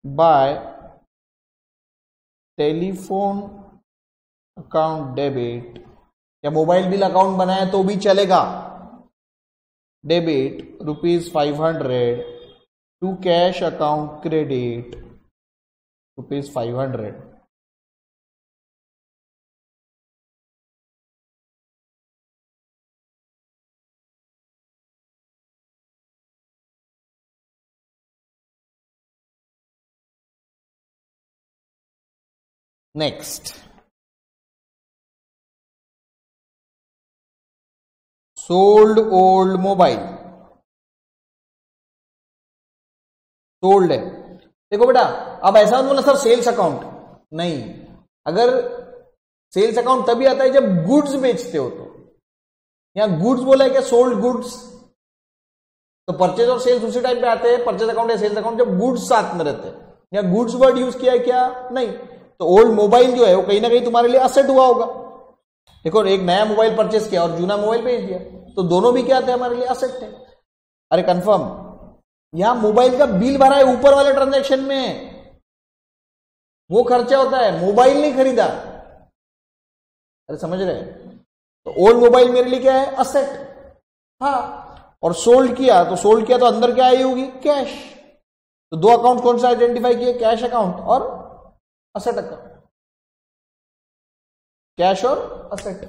by telephone account debit, या मोबाइल बिल अकाउंट बनाए तो भी चलेगा, debit ₹500 to cash account credit ₹500। Next, sold old mobile, sold है। देखो बेटा, अब ऐसा मत बोला सर सेल्स अकाउंट, नहीं, अगर सेल्स अकाउंट तभी आता है जब गुड्स बेचते हो, तो यहां गुड्स बोला है क्या, सोल्ड गुड्स, तो परचेज और सेल्स उसी टाइम पे आते हैं, परचेज अकाउंट या सेल्स अकाउंट जब गुड्स साथ में रहते हैं। या गुड्स वर्ड यूज किया है क्या, नहीं, तो ओल्ड मोबाइल जो है वो कहीं ना कहीं तुम्हारे लिए असेट हुआ होगा। देखो, एक नया मोबाइल परचेस किया और जूना मोबाइल बेच दिया, तो दोनों भी क्या थे, हमारे लिए असेट थे। अरे कंफर्म, यहां मोबाइल का बिल भरा है ऊपर वाले ट्रांजैक्शन में, वो खर्चा होता है, मोबाइल नहीं खरीदा। अरे समझ रहे हैं, तो ओल्ड मोबाइल मेरे लिए क्या है, असेट। हाँ, और सोल्ड किया तो अंदर क्या आई होगी, कैश। तो दो अकाउंट कौन सा आइडेंटिफाई किए, कैश अकाउंट और असेट अकाउंट, कैश और असेट।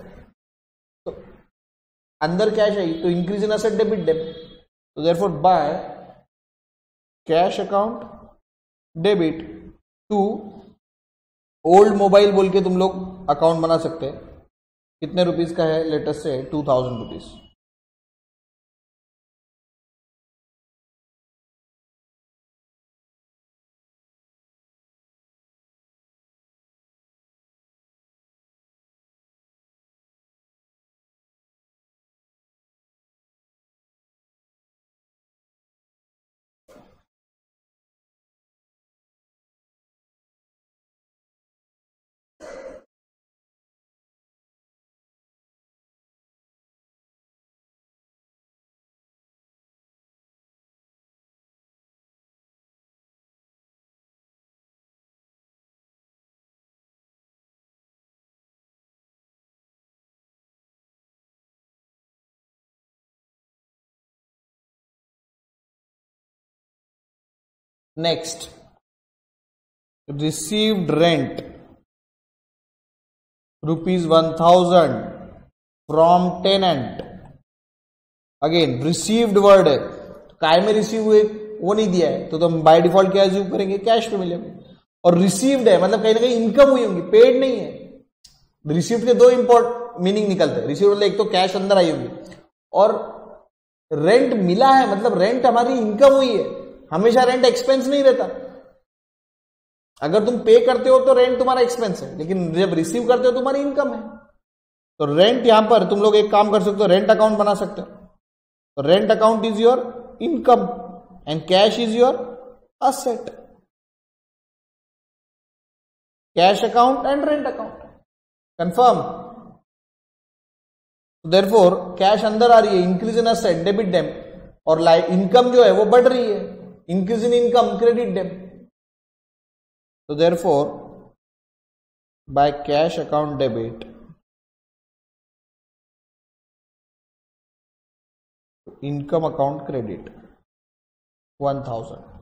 तो अंदर कैश आई तो increase in asset debit them, तो therefore by cash account debit to old mobile बोल के तुम लोग अकाउंट बना सकते हैं। कितने रुपीस का है, लेटेस्ट से 2000 rupees. Next, received rent ₹1000 from tenant. Again received word है, काय में रिसीव हुए वो नहीं दिया है, तो हम बाय डिफॉल्ट क्या एज्यूम करेंगे, कैश पे मिलेंगे। और रिसीव्ड है मतलब कहीं ना कहीं इनकम हुई होंगी, पेड नहीं है। रिसीव्ड के दो इंपॉर्ट मीनिंग निकलते हैं, रिसीव्ड मतलब एक तो कैश अंदर आई होगी, और रेंट मिला है मतलब रेंट हमारी इनकम हुई है। हमेशा रेंट एक्सपेंस नहीं रहता, अगर तुम पे करते हो तो रेंट तुम्हारा एक्सपेंस है, लेकिन जब रिसीव करते हो तुम्हारी इनकम है। तो रेंट यहां पर तुम लोग एक काम कर सकते हो, रेंट अकाउंट बना सकते हो। तो rent account is your income and cash is your asset, cash account and rent account, confirm. Therefore cash अंदर आ रही है, increase in asset debit them, और इनकम जो है वो बढ़ रही है, increase in income credit them. तो therefore by cash account debit income account credit 1000।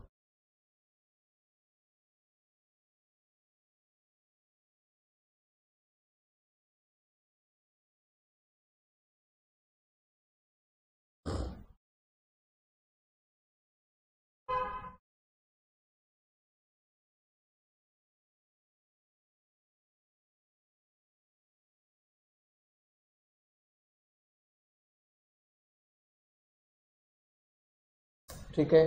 ठीक है,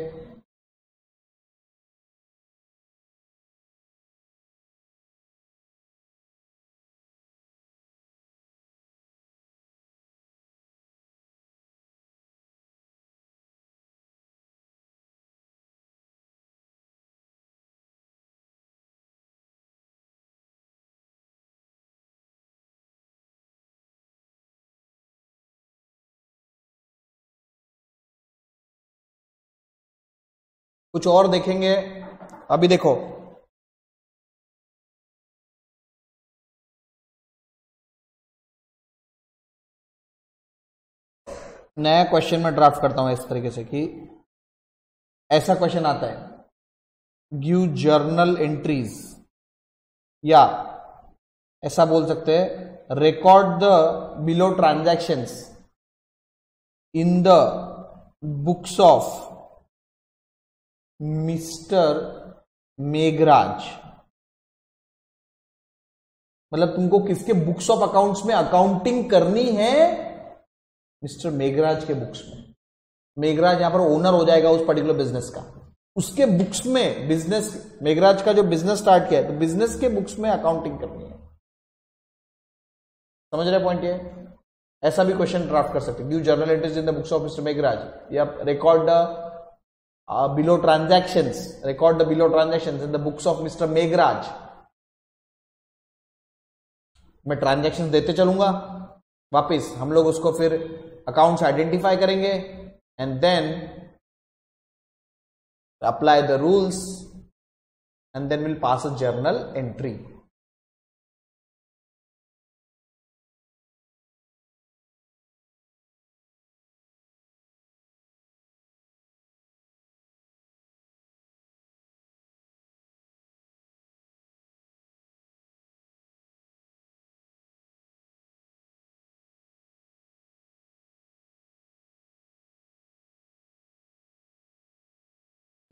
कुछ और देखेंगे। अभी देखो, नया क्वेश्चन में ड्राफ्ट करता हूं इस तरीके से कि ऐसा क्वेश्चन आता है, गिव जर्नल एंट्रीज, या ऐसा बोल सकते हैं record the below transactions in the books of mister Meghraj. मतलब तुमको किसके बुक्स ऑफ अकाउंट्स में अकाउंटिंग करनी है? मिस्टर मेघराज के बुक्स में। मेघराज यहां पर ओनर हो जाएगा उस पर्टिकुलर बिजनेस का, उसके बुक्स में, बिजनेस, मेघराज का जो बिजनेस स्टार्ट किया है तो बिजनेस के बुक्स में अकाउंटिंग करनी है। समझ रहे पॉइंट? ये ऐसा भी क्वेश्चन ड्राफ्ट कर सकते हैं, give journal entries in the books of mister Meghraj, या record the below transactions, record the below transactions in the books of mister Meghraj. मैं ट्रांजैक्शंस देते चलूंगा, वापिस हम लोग उसको फिर अकाउंट्स आइडेंटिफाई करेंगे and then apply the rules and then will pass a journal entry.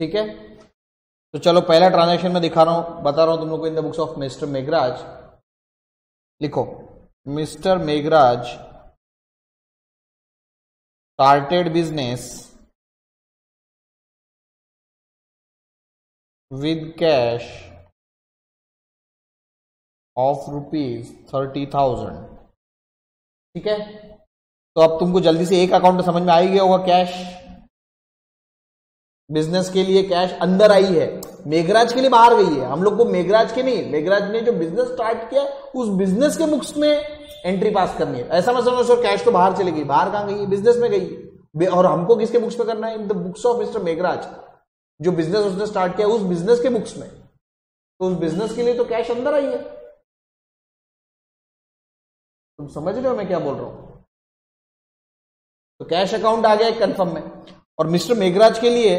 ठीक है, तो चलो पहला ट्रांजैक्शन में दिखा रहा हूं, बता रहा हूं तुम लोग को। In the books of mister Meghraj लिखो, mister Meghraj started business with cash of ₹30,000। ठीक है, तो अब तुमको जल्दी से एक अकाउंट समझ में आ ही गया होगा, कैश। बिजनेस के लिए कैश अंदर आई है, मेघराज के लिए बाहर गई है। हम लोग को मेघराज के नहीं, मेघराज ने जो बिजनेस स्टार्ट किया उस बिजनेस के बुक्स में एंट्री पास करनी है। ऐसा मत समझो सर कैश तो बाहर चली गई, बाहर कहां गई? बिजनेस में गई। और हमको किसके बुक्स में करना है? इन the books of mister Meghraj, जो बिजनेस उसने स्टार्ट किया उस बिजनेस के बुक्स में। तो उस बिजनेस के लिए तो कैश अंदर आई है। तुम समझ रहे हो मैं क्या बोल रहा हूं? तो कैश अकाउंट आ गया एक कंफर्म में। और मिस्टर मेघराज के लिए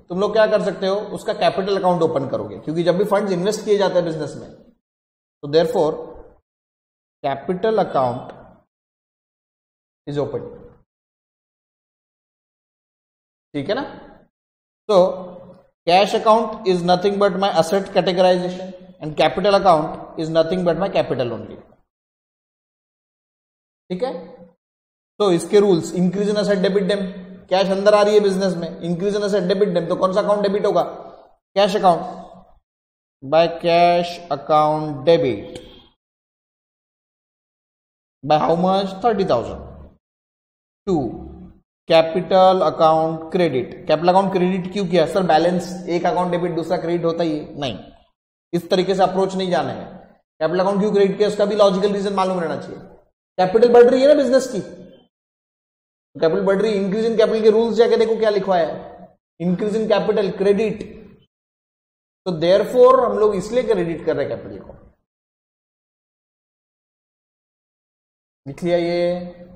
तुम लोग क्या कर सकते हो, उसका कैपिटल अकाउंट ओपन करोगे, क्योंकि जब भी फंड्स इन्वेस्ट किए जाते हैं बिजनेस में, तो therefore capital account is open. ठीक है ना? तो cash account is nothing but my asset categorisation and capital account is nothing but my capital only. ठीक है, तो इसके rules, increase in asset debit them, cash अंदर आ रही है बिजनेस में, increase in asset debit them, तो कौन सा अकाउंट डेबिट होगा? Cash account. By cash account debit by how much? 30,000 to capital account credit. Capital account credit क्यों किया सर? बैलेंस, एक अकाउंट डेबिट दूसरा क्रेडिट होता ही है? नहीं, इस तरीके से अप्रोच नहीं जाना है। कैपिटल अकाउंट क्यों क्रेडिट किया उसका भी लॉजिकल रीजन मालूम रहना चाहिए। कैपिटल बढ़ रही है ना बिजनेस की, कैपिटल बढ़ रही है। इंक्रीज इन कैपिटल के रूल्स जाके देखो क्या लिखवा है, इंक्रीज इन कैपिटल क्रेडिट। तो देयरफॉर हम लोग इसलिए क्रेडिट कर रहे हैं कैपिटल को। लिख लिया ये?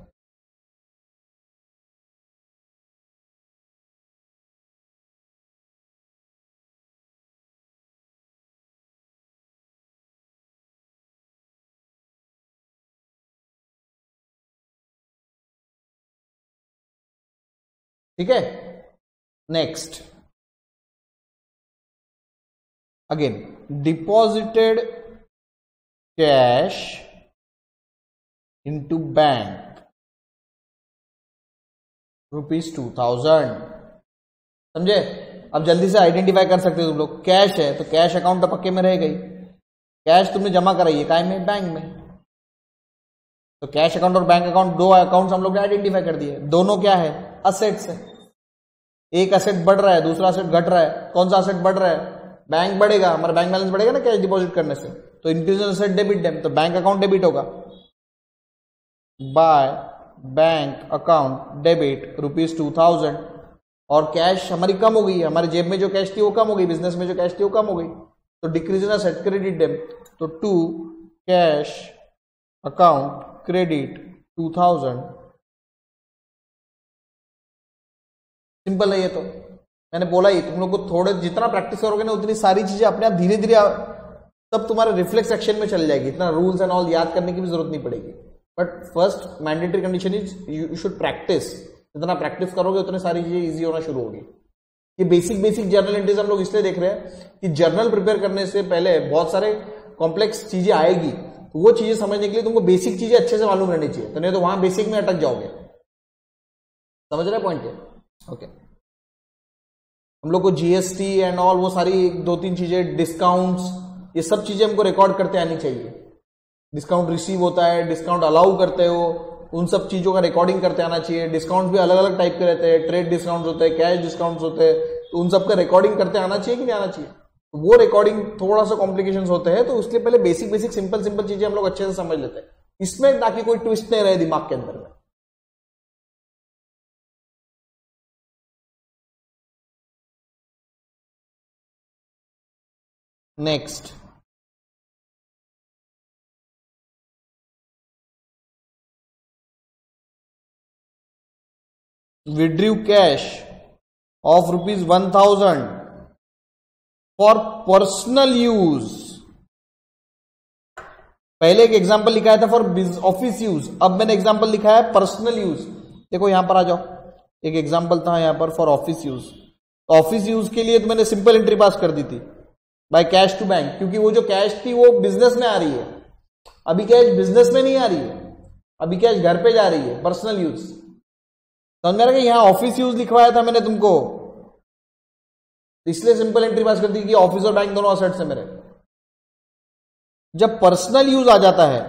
ठीक है, next again, deposited cash into bank ₹2,000। समझे? अब जल्दी से आइडेंटिफाई कर सकते हो तुम लोग। कैश है तो कैश अकाउंट तो पक्के में रह गई, कैश तुमने जमा कराई है काय में? बैंक में। तो कैश अकाउंट और बैंक अकाउंट, दो अकाउंट्स हम लोग ने आइडेंटिफाई कर दिए। दोनों क्या है? असेट्स है। एक असेट बढ़ रहा है, दूसरा असेट घट रहा है। कौन सा असेट बढ़ रहा है? बैंक बढ़ेगा, हमारा बैंक बैलेंस बढ़ेगा ना कैश डिपॉजिट करने से, तो increase in asset debit them, तो बैंक अकाउंट डेबिट होगा। बाय बैंक अकाउंट डेबिट ₹2,000 और कैश हमारी कम हो गई है, हमारे जेब में जो कैश थी वो कम हो गई, बिजनेस में जो कैश थी वो कम हो गई, तो decrease in asset credit them. तो to cash account credit 2000। Simple है ये तो, मैंने बोला ही तुम लोग को थोड़े जितना प्रैक्टिस करोगे ना उतनी सारी चीजें अपने आप धीरे धीरे तब तुम्हारे रिफ्लेक्स एक्शन में चल जाएगी, इतना रूल्स एंड ऑल याद करने की भी जरूरत नहीं पड़ेगी। But first mandatory condition is you should practice, जितना प्रैक्टिस करोगे उतनी सारी चीजें इजी होना शुरू होगी। ये बेसिक जर्नल एंट्रीज हम लोग इसलिए देख रहे हैं कि जर्नल प्रिपेयर करने से पहले बहुत सारे कॉम्प्लेक्स चीजें आएगी, तो वो चीजें समझने के लिए तुमको बेसिक चीजें अच्छे से मालूम रहनी चाहिए, तो नहीं तो वहां बेसिक में अटक जाओगे। समझ रहे पॉइंट है? ओके। हम लोग को जीएसटी एंड ऑल वो सारी 2-3 चीजें, डिस्काउंट्स, ये सब चीजें हमको रिकॉर्ड करते आनी चाहिए। डिस्काउंट रिसीव होता है, डिस्काउंट अलाउ करते हो, उन सब चीजों का रिकॉर्डिंग करते आना चाहिए। डिस्काउंट भी अलग अलग टाइप के रहते हैं, ट्रेड डिस्काउंट होते हैं, कैश डिस्काउंट होते हैं, तो उन सब का रिकॉर्डिंग करते आना चाहिए कि नहीं आना चाहिए? तो वो रिकॉर्डिंग थोड़ा सा कॉम्प्लिकेशंस होते हैं, तो उसके पहले बेसिक सिंपल चीजें हम लोग अच्छे से समझ लेते हैं, इसमें ताकि कोई ट्विस्ट नहीं रहे दिमाग के अंदर में। Next, withdrew cash of ₹1000 for personal use। पहले एक एग्जांपल लिखा था फॉर ऑफिस यूज, अब मैंने एग्जांपल लिखा है पर्सनल यूज। देखो यहां पर आ जाओ, एक एग्जांपल था यहां पर for office use. Office use के लिए तो मैंने सिंपल एंट्री पास कर दी थी बाय कैश टू बैंक, क्योंकि वो जो कैश थी वो बिजनेस में आ रही है, अभी कैश बिजनेस में नहीं आ रही है, अभी कैश घर पे जा रही है, पर्सनल यूज। समझ में आ रहा है? यहां ऑफिस यूज लिखवाया था मैंने तुमको, इसलिए सिंपल एंट्री पास कर दी कि ऑफिस और बैंक दोनों असेट्स है मेरे। जब पर्सनल यूज आ जाता है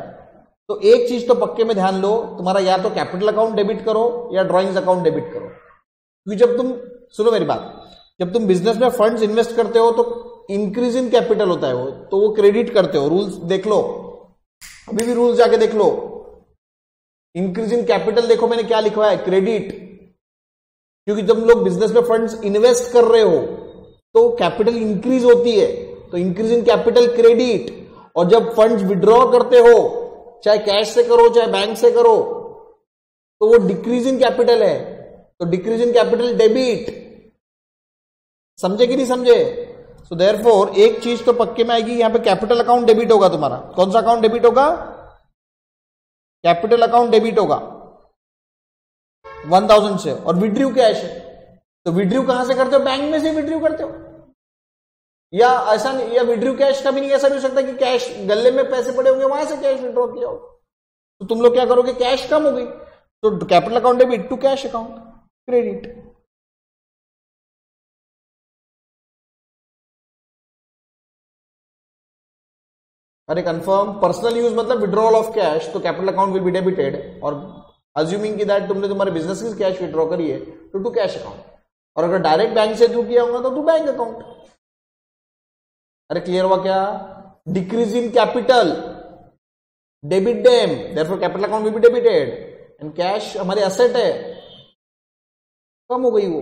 तो एक चीज तो पक्के में ध्यान लो, तुम्हारा या तो कैपिटल अकाउंट डेबिट करो या ड्रॉइंग्स अकाउंट डेबिट करो। क्योंकि जब तुम, सुनो मेरी बात, जब तुम बिजनेस में फंड्स इन्वेस्ट करते हो तो इंक्रीज इन कैपिटल होता है वो, तो वो क्रेडिट करते हो। रूल्स देख लो, अभी भी रूल्स जाके देख लो। इंक्रीज इन कैपिटल देखो मैंने क्या लिखा है, क्रेडिट। क्योंकि जब लोग बिजनेस में फंड्स इन्वेस्ट कर रहे हो तो कैपिटल इंक्रीज होती है, तो इंक्रीज इन कैपिटल क्रेडिट। और जब फंड्स विड्रॉ करते हो, चाहे कैश से करो चाहे बैंक से करो, तो वो डिक्रीज इन कैपिटल है, तो डिक्रीज इन कैपिटल डेबिट। समझे कि नहीं समझे? सो देयरफॉर एक चीज तो पक्के में आएगी, यहां पे कैपिटल अकाउंट डेबिट होगा तुम्हारा। कौन सा अकाउंट डेबिट होगा? कैपिटल अकाउंट डेबिट होगा 1000 से। और विड्रू कैश है, तो विड्रू कहां से करते हो? बैंक में से विड्रू करते हो। या ऐसा नहीं, या विड्रू कैश का भी नहीं, ऐसा भी हो सकता कि कैश गले में पैसे पड़े होंगे वहां से कैश विड्रॉ किया हो, तो तुम लोग क्या करोगे? कैश कम हो गई तो capital account debit to cash account credit. अरे कंफर्म, पर्सनल यूज मतलब विड्रॉल ऑफ कैश, तो capital account will be debited. और अज्यूमिंग की दैट तुमने तुम्हारे बिजनेस की कैश विड्रॉ करी है तो टू कैश अकाउंट। और अगर डायरेक्ट बैंक से थ्रू किया होगा तो टू बैंक अकाउंट। अरे क्लियर हुआ क्या? Decrease in capital debit them, therefore capital account will be debited. And cash हमारे एसेट है, कम हो गई, वो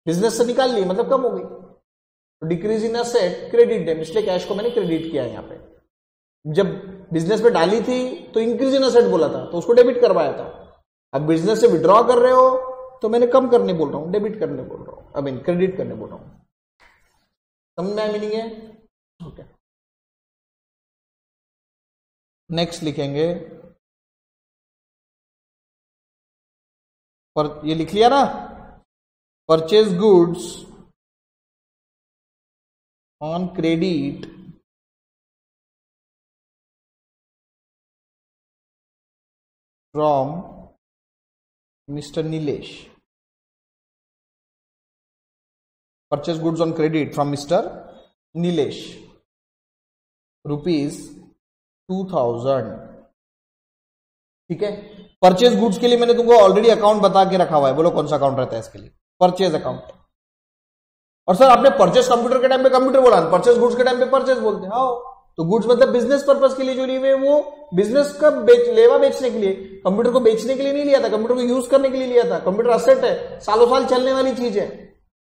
बिजनेस से निकाल ली मतलब कम हो गई, तो decrease in asset credit them, इसलिए कैश को मैंने क्रेडिट किया यहां पे। जब बिजनेस में डाली थी तो इंक्रीज इन एसेट बोला था, तो उसको डेबिट करवाया था। अब बिजनेस से विड्रॉ कर रहे हो तो मैंने कम करने बोल रहा हूं, डेबिट करने बोल रहा हूं, आई मीन क्रेडिट करने बोल रहा हूं। समझ में मीनिंग है? ओके। नेक्स्ट लिखेंगे, पर ये लिख लिया ना, purchase goods on credit from mister Nilesh. Purchase goods on credit from mister Nilesh ₹2000। ठीक है। परचेज गुड्स के लिए मैंने तुमको ऑलरेडी अकाउंट बता के रखा हुआ है, बोलो कौन सा अकाउंट रहता है इसके लिए? Purchase account. और सर आपने परचेज कंप्यूटर के टाइम पे कंप्यूटर बोला, परचेज गुड्स के टाइम पे परचेज बोलते हैं। हाँ, तो गुड्स मतलब बिजनेस पर्पज के लिए जो लिए हुए, वो बिजनेस का लेवा बेचने के लिए, कंप्यूटर को बेचने के लिए नहीं लिया था, कंप्यूटर को यूज करने के लिए लिया था। कंप्यूटर असेट है, सालों साल चलने वाली चीज है।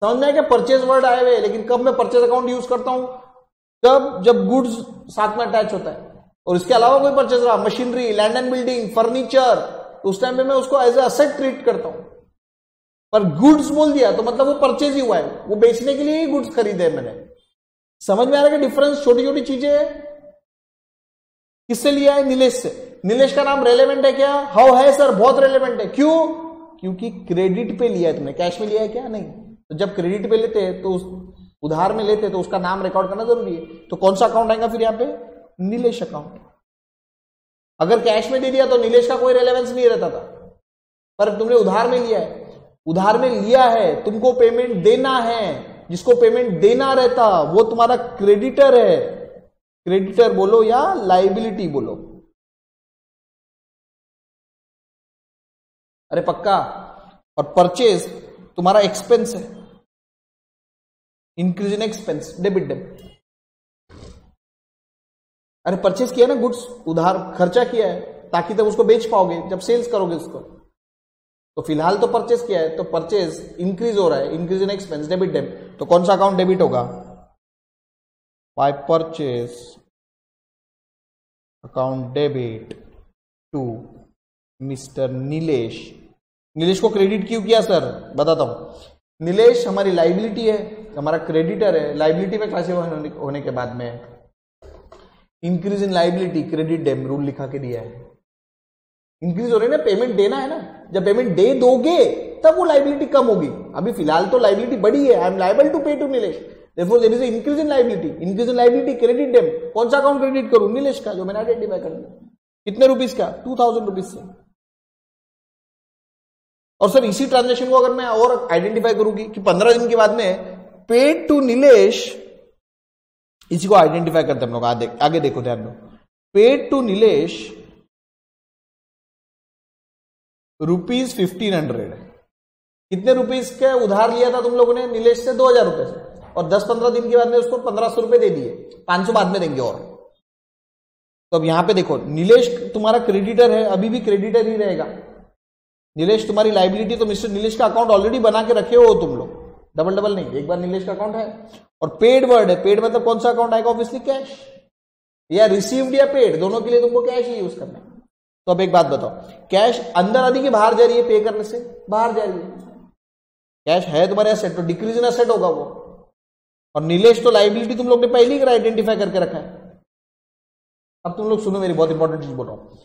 समझ में आया क्या? परचेज वर्ड आए हुए, लेकिन कब मैं परचेज अकाउंट यूज करता हूं? तब जब गुड्स साथ में अटैच होता है और इसके अलावा कोई परचेज रहा, machinery, land and building, furniture, तो उस टाइम पे मैं उसको एज ए असेट ट्रीट करता हूं। पर गुड्स बोल दिया तो मतलब वो परचेज ही हुआ है, वो बेचने के लिए ही गुड्स खरीदे मैंने। समझ में आ रहा है कि डिफरेंस? छोटी छोटी चीजें है। किससे लिया है? नीलेश से। नीलेश का नाम रेलेवेंट है क्या? हाउ है सर, बहुत रेलेवेंट है। क्यों? क्योंकि क्रेडिट पे लिया है तुमने, कैश में लिया है क्या? नहीं। तो जब क्रेडिट पे लेते हैं तो उधार में लेते तो उसका नाम रिकॉर्ड करना जरूरी है। तो कौन सा अकाउंट आएगा फिर यहां पे? नीलेश अकाउंट। अगर कैश में दे दिया तो नीलेश का कोई रेलेवेंस नहीं रहता था, पर तुमने उधार में लिया है, उधार में लिया है, तुमको पेमेंट देना है, जिसको पेमेंट देना रहता वो तुम्हारा क्रेडिटर है। क्रेडिटर बोलो या लाइबिलिटी बोलो। अरे पक्का। और परचेज तुम्हारा एक्सपेंस है, increase in expense, debit debit. अरे परचेज किया ना गुड्स, उधार खर्चा किया है ताकि तब उसको बेच पाओगे जब सेल्स करोगे उसको। तो फिलहाल तो परचेज किया है, तो परचेज इंक्रीज हो रहा है, increase in expense, debit debit. तो कौन सा अकाउंट डेबिट होगा? By purchase account debit to mister Nilesh. Nilesh को क्रेडिट क्यों किया सर? बताता हूं। नीलेश हमारी लाइबिलिटी है, हमारा क्रेडिटर है। लाइबिलिटी में क्लासिफाई होने के बाद में increase in liability, credit them rule लिखा के दिया है। इंक्रीज हो रही है ना, पेमेंट देना है ना, जब पेमेंट दे दोगे तब वो लाइबिलिटी कम होगी। अभी फिलहाल तो लाइबिलिटी बढ़ी है, I am liable to pay to Nilesh, therefore there is increase in liability. Increase in liability, credit them. कौन सा अकाउंट क्रेडिट करूं? नीलेश का, जो मैंने आइडेंटिफाई कर दिया। कितने रुपीस का? 2000 रुपीज से। और सर इसी ट्रांजेक्शन को अगर मैं और आइडेंटिफाई करूंगी कि 15 दिन के बाद में पेड टू नीलेश, इसी को आइडेंटिफाई करते हम लोग। आगे देखो, ध्यान दो। Paid to Nilesh ₹1500। कितने रुपीस का उधार लिया था तुम लोगों ने नीलेश से? 2000 रुपए से। और 10-15 दिन के बाद में उसको 1500 रुपए दे दिए, 500 बाद में देंगे। और तो अब यहां पे देखो, नीलेश तुम्हारा क्रेडिटर है, अभी भी क्रेडिटर ही रहेगा। नीलेश तुम्हारी लाइबिलिटी, तो मिस्टर नीलेश का अकाउंट ऑलरेडी बना के रखे हो तुम लोग, डबल डबल नहीं, एक बार नीलेश का अकाउंट है। और पेड वर्ड है, पेड मतलब कौन सा अकाउंट आएगा? ऑब्वियसली कैश, या रिसीव्ड या पेड, दोनों के लिए तुमको कैश ही यूज करना है। तो अब एक बात बताओ, कैश अंदर आदि की बाहर जा रही है? पे करने से बाहर जा रही है। कैश है तुम्हारे एसेट, तो डिक्रीज इन एसेट होगा वो। और नीलेश तो लाइबिलिटी तुम लोग ने पहले ही आइडेंटिफाई करके रखा है। अब तुम लोग सुनो, मेरी बहुत इंपॉर्टेंट चीज बोल रहा हूं।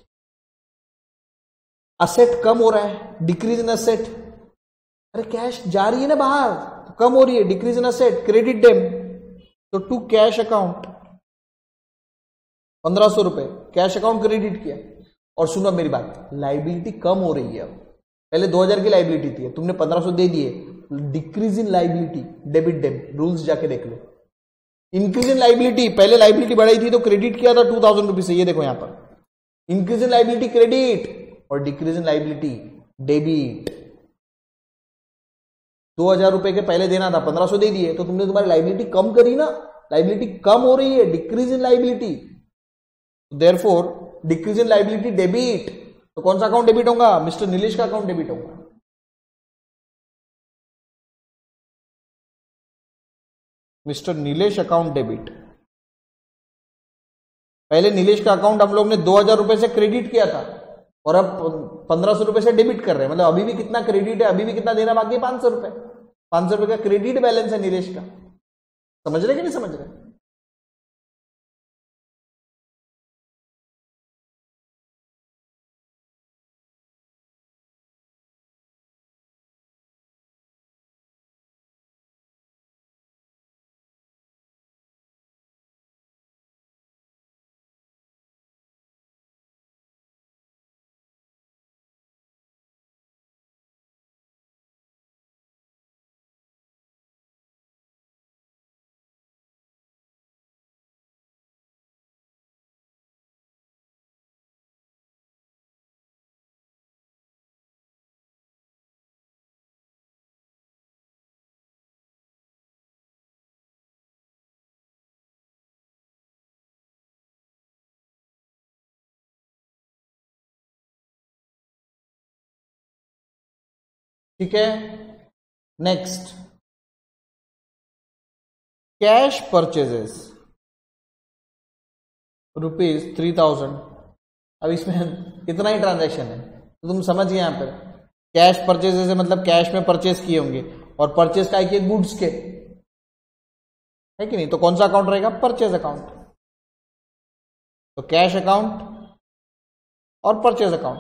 असेट कम हो रहा है, डिक्रीज इन असेट। अरे कैश जा रही है ना बाहर, तो कम हो रही है, decrease in asset, credit them. तो टू कैश अकाउंट 1500 रुपए कैश अकाउंट क्रेडिट किया। और सुनो मेरी बात, लाइबिलिटी कम हो रही है। अब पहले 2000 की लाइबिलिटी थी, तुमने 1500 दे दिए, decrease in liability, debit them, rules जाके देख लो। इंक्रीज इन लाइबिलिटी, पहले लाइबिलिटी बढ़ाई थी तो क्रेडिट किया था 2000 रुपीज से, ये देखो यहां पर। इंक्रीज इन लाइबिलिटी क्रेडिट, और डिक्रीज इन लाइबिलिटी डेबिट। 2000 रुपए के पहले देना था, 1500 दे दिए, तो तुमने तुम्हारी लाइबिलिटी कम करी ना, लाइबिलिटी कम हो रही है, decrease in liability. Therefore decrease in liability debit. तो कौन सा अकाउंट डेबिट होगा? मिस्टर नीलेश का अकाउंट डेबिट होगा। Mister Nilesh account debit. पहले नीलेश का अकाउंट हम लोग ने 2000 रुपए से क्रेडिट किया था, और अब 1500 रुपए से डेबिट कर रहे हैं। मतलब अभी भी कितना क्रेडिट है, अभी भी कितना देना बाकी है? 500 रुपए। 500 रुपए का क्रेडिट बैलेंस है नीलेश का। समझ रहे कि नहीं समझ रहे? ठीक है। Next, cash purchases ₹3000। अब इसमें इतना ही ट्रांजैक्शन है तो तुम समझिए यहां पर कैश परचेजेस है मतलब कैश में परचेज किए होंगे, और परचेज का किए गुड्स के, है कि नहीं? तो कौन सा अकाउंट रहेगा? Purchase account. तो कैश अकाउंट और purchase account.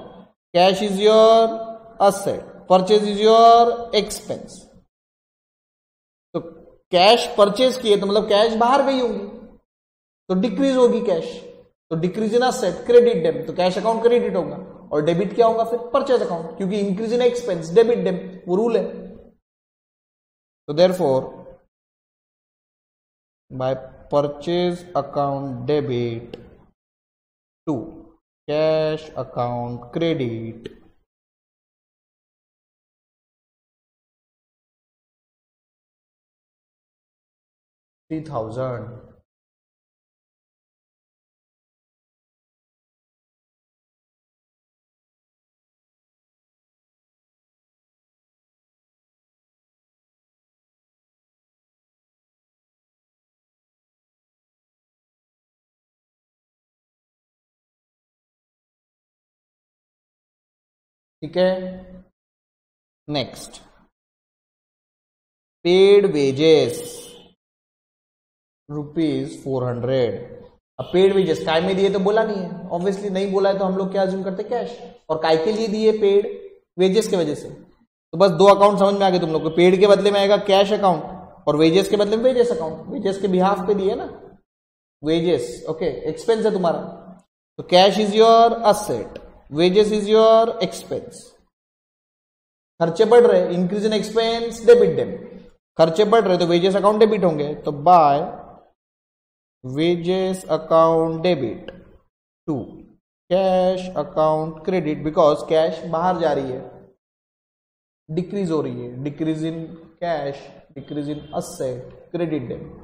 Cash is your asset, purchase is your expense. तो कैश परचेज किए तो मतलब कैश बाहर गई होगी तो डिक्रीज होगी कैश, तो decrease in asset, credit debit, तो कैश अकाउंट क्रेडिट होगा, और डेबिट क्या होगा फिर? परचेज अकाउंट, क्योंकि increase in expense, debit debit, वो रूल है। तो therefore by purchase account debit to cash account credit, $3000। ठीक है। Next, paid wages ₹400। अब पेड वेजेस काय में दिए तो बोला नहीं है, ऑब्वियसली नहीं बोला है तो हम लोग क्या अज्यूम करते? कैश। और काय के लिए दिए? पेड वेजेस के वजह से। तो बस दो अकाउंट समझ में आ गए तुम लोग को, पेड के बदले में आएगा कैश अकाउंट और वेजेस के बदले में वेजेस अकाउंट। वेजेस के बिहाफ पे दिए ना वेजेस, ओके, एक्सपेंस है तुम्हारा। तो cash is your asset, wages is your expense. खर्चे बढ़ रहे, increase in expense, debit debit. खर्चे बढ़ रहे तो वेजेस अकाउंट डेबिट होंगे, तो by wages account debit to cash account credit, because cash बाहर जा रही है, डिक्रीज हो रही है, decrease in cash, decrease in asset, credit debit.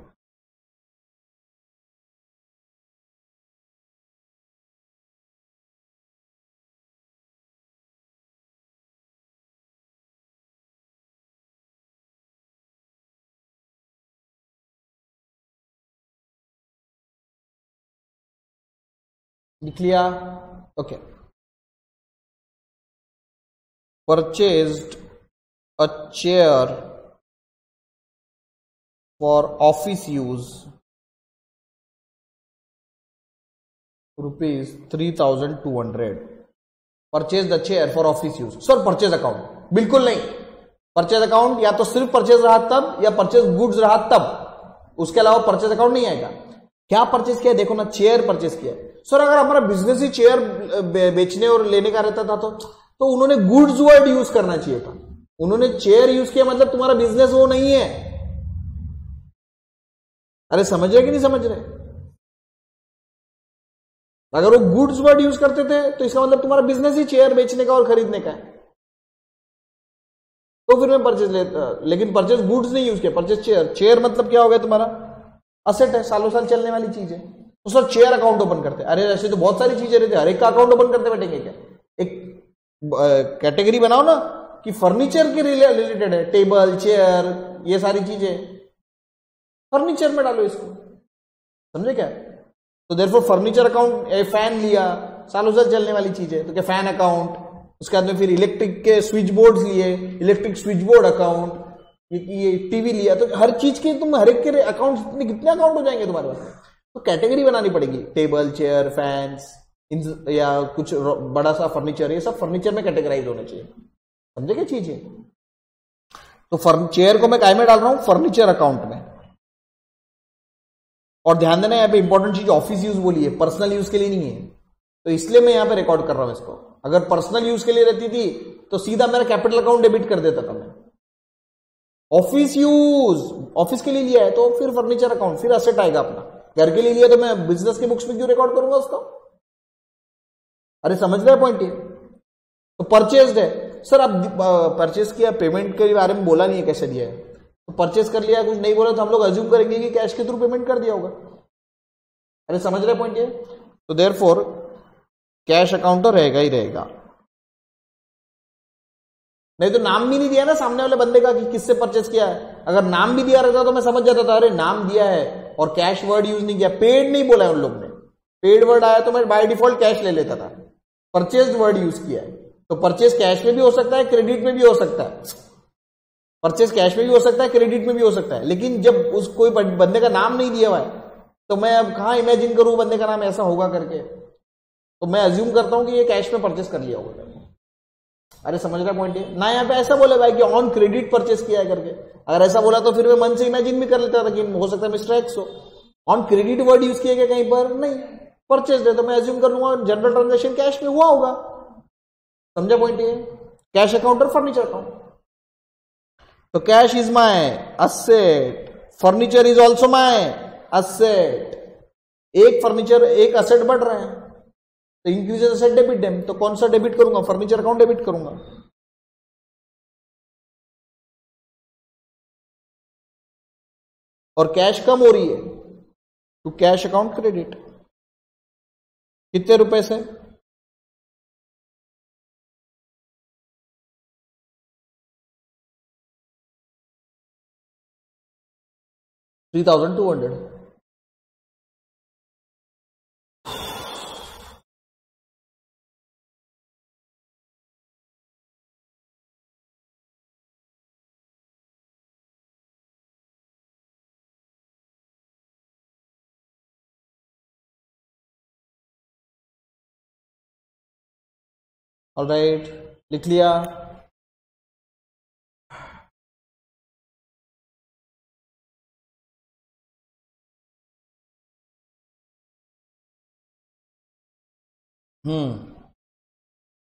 लिख लिया? Okay. Purchased a chair for office use ₹3200। Purchase the chair for office use. Sir purchase account? बिल्कुल नहीं। परचेज अकाउंट या तो सिर्फ परचेज रहा तब, या परचेज गुड्स रहा तब, उसके अलावा परचेज अकाउंट नहीं आएगा। क्या परचेज किया? देखो ना, चेयर परचेज किया। सर अगर हमारा बिजनेस ही चेयर बेचने और लेने का रहता था तो उन्होंने गुड्स वर्ड यूज करना चाहिए था। उन्होंने चेयर यूज किया मतलब तुम्हारा बिजनेस वो नहीं है। अरे समझ रहे कि नहीं समझ रहे? अगर वो गुड्स वर्ड यूज करते थे तो इसका मतलब तुम्हारा बिजनेस ही चेयर बेचने का और खरीदने का है, तो फिर मैं परचेज लेता। लेकिन परचेज गुड्स नहीं यूज किया, परचेज चेयर। चेयर मतलब क्या हो गया तुम्हारा? असेट है, सालों साल चलने वाली चीज है। तो सर चेयर अकाउंट ओपन करते, अरे ऐसे तो बहुत सारी चीजें रहती है, हर एक का अकाउंट ओपन करते बैठेंगे क्या? एक कैटेगरी बनाओ ना कि फर्नीचर के रिलेटेड है, टेबल चेयर ये सारी चीजें, फर्नीचर में डालो इसको, समझे क्या? तो देयरफॉर फर्नीचर अकाउंट, फैन लिया, सालों साल चलने वाली चीज है तो क्या फैन अकाउंट। उसके बाद में फिर इलेक्ट्रिक के स्विच बोर्ड लिए, इलेक्ट्रिक स्विच बोर्ड अकाउंट। ये टीवी लिया, तो हर चीज के तुम हर एक के अकाउंट, कितने अकाउंट हो जाएंगे तुम्हारे पास? तो कैटेगरी बनानी पड़ेगी, टेबल चेयर फैंस या कुछ बड़ा सा फर्नीचर, ये सब फर्नीचर में कैटेगराइज होने चाहिए, समझे क्या चीज है? तो चेयर को मैं काय में डाल रहा हूं? फर्नीचर अकाउंट में। और ध्यान देना, यहाँ पे इंपॉर्टेंट चीज ऑफिस यूज बोली है, पर्सनल यूज के लिए नहीं है, तो इसलिए मैं यहां पे रिकॉर्ड कर रहा हूं इसको। अगर पर्सनल यूज के लिए रहती थी तो सीधा मेरा कैपिटल अकाउंट डेबिट कर देता था मैं। ऑफिस यूज, ऑफिस के लिए लिया है तो फिर फर्नीचर अकाउंट, फिर असेट आएगा अपना। घर के लिए लिया तो मैं बिजनेस के बुक्स में क्यों रिकॉर्ड करूंगा उसको? अरे समझ रहे पॉइंट ये? तो परचेज है, सर अब परचेज किया, पेमेंट के बारे में बोला नहीं है कैसे दिया है, तो परचेज कर लिया, कुछ नहीं बोला तो हम लोग अज्यूम करेंगे कि कैश के थ्रू पेमेंट कर दिया होगा। अरे समझ रहे पॉइंट ये? तो देयरफॉर कैश अकाउंट तो रहेगा ही रहेगा। नहीं तो नाम भी नहीं दिया ना सामने वाले बंदे का कि किससे परचेस किया है। अगर नाम भी दिया रहता तो मैं समझ जाता था, अरे नाम दिया है और कैश वर्ड यूज नहीं किया, पेड नहीं बोला है उन लोग ने। पेड वर्ड आया तो मैं बाय डिफॉल्ट कैश ले लेता था, परचेस्ड वर्ड यूज किया है। तो परचेस कैश में भी हो सकता है, क्रेडिट में भी हो सकता है। परचेस कैश में भी हो सकता है, क्रेडिट में भी हो सकता है। लेकिन जब उस कोई बंदे का नाम नहीं दिया हुआ है तो मैं अब कहां इमेजिन करूं बंदे का नाम ऐसा होगा करके। तो मैं अज्यूम करता हूं कि ये कैश में परचेस कर लिया होगा। अरे समझ रहा पॉइंट है ना। यहाँ पे ऐसा बोला भाई कि ऑन क्रेडिट परचेस किया है करके। अगर ऐसा बोला तो फिर मैं मन से इमेजिन भी कर लेता था कि हो सकता है मिस्टर एक्स हो। ऑन क्रेडिट वर्ड यूज किया गया कहीं पर नहीं, परचेस दे, तो मैं अज्यूम कर लूंगा जनरल ट्रांजेक्शन कैश में हुआ होगा। समझा पॉइंट ये? कैश अकाउंट और फर्नीचर अकाउंट। तो cash is my asset, furniture is also my asset. एक फर्नीचर एक असेट बढ़ रहा है तो इंक्रीज असेट डेबिट डेम। तो कौन सा डेबिट करूंगा? फर्नीचर अकाउंट डेबिट करूंगा। और कैश कम हो रही है तो कैश अकाउंट क्रेडिट। कितने रुपए से? 3200। ऑलराइट, लिख लिया।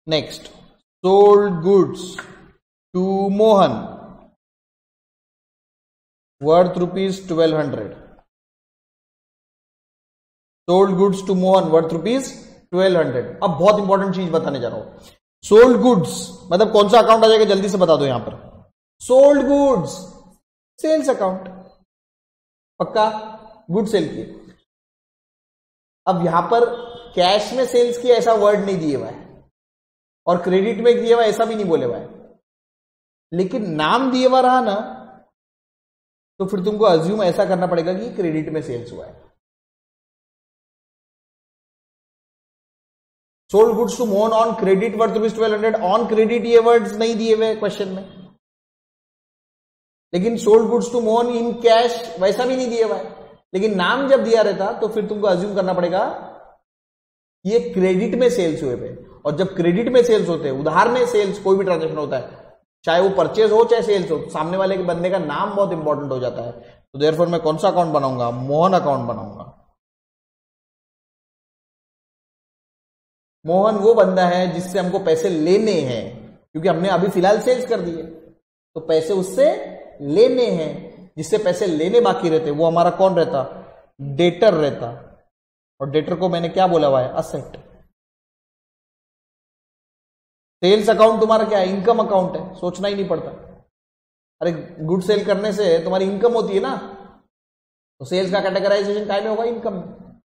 Next, sold goods to Mohan worth ₹1200। Sold goods to Mohan worth ₹1200। अब बहुत इंपॉर्टेंट चीज बताने जा रहा हूं। सोल्ड गुड्स मतलब कौन सा अकाउंट आ जाएगा जल्दी से बता दो यहां पर। सोल्ड गुड्स सेल्स अकाउंट, पक्का, गुड सेल किए। अब यहां पर कैश में सेल्स किया ऐसा वर्ड नहीं दिए हुआ है और क्रेडिट में दिए हुआ ऐसा भी नहीं बोले हुआ है, लेकिन नाम दिए हुआ रहा ना तो फिर तुमको अज्यूम ऐसा करना पड़ेगा कि क्रेडिट में सेल्स हुआ है। Sold goods to Mohan on credit worth ₹1200। On credit ये वर्ड्स नहीं दिए हुए क्वेश्चन में, लेकिन sold goods to Mohan in cash वैसा भी नहीं दिया हुआ है। लेकिन नाम जब दिया रहता तो फिर तुमको अज्यूम करना पड़ेगा ये क्रेडिट में सेल्स हुए थे। और जब क्रेडिट में सेल्स होते हैं, उधार में सेल्स, कोई भी ट्रांजेक्शन होता है, चाहे वो परचेज हो चाहे सेल्स हो, सामने वाले के बंदे का नाम बहुत इंपॉर्टेंट हो जाता है। तो देयरफॉर मैं कौन सा अकाउंट बनाऊंगा? मोहन अकाउंट बनाऊंगा। मोहन वो बंदा है जिससे हमको पैसे लेने हैं, क्योंकि हमने अभी फिलहाल सेल्स कर दिए तो पैसे उससे लेने हैं। जिससे पैसे लेने बाकी रहते वो हमारा कौन रहता? डेटर रहता। और डेटर को मैंने क्या बोला हुआ है? असेट। सेल्स अकाउंट तुम्हारा क्या है? इनकम अकाउंट है, सोचना ही नहीं पड़ता। अरे गुड सेल करने से तुम्हारी इनकम होती है ना, तो सेल्स का कैटेगराइजेशन काय में होगा? इनकम में।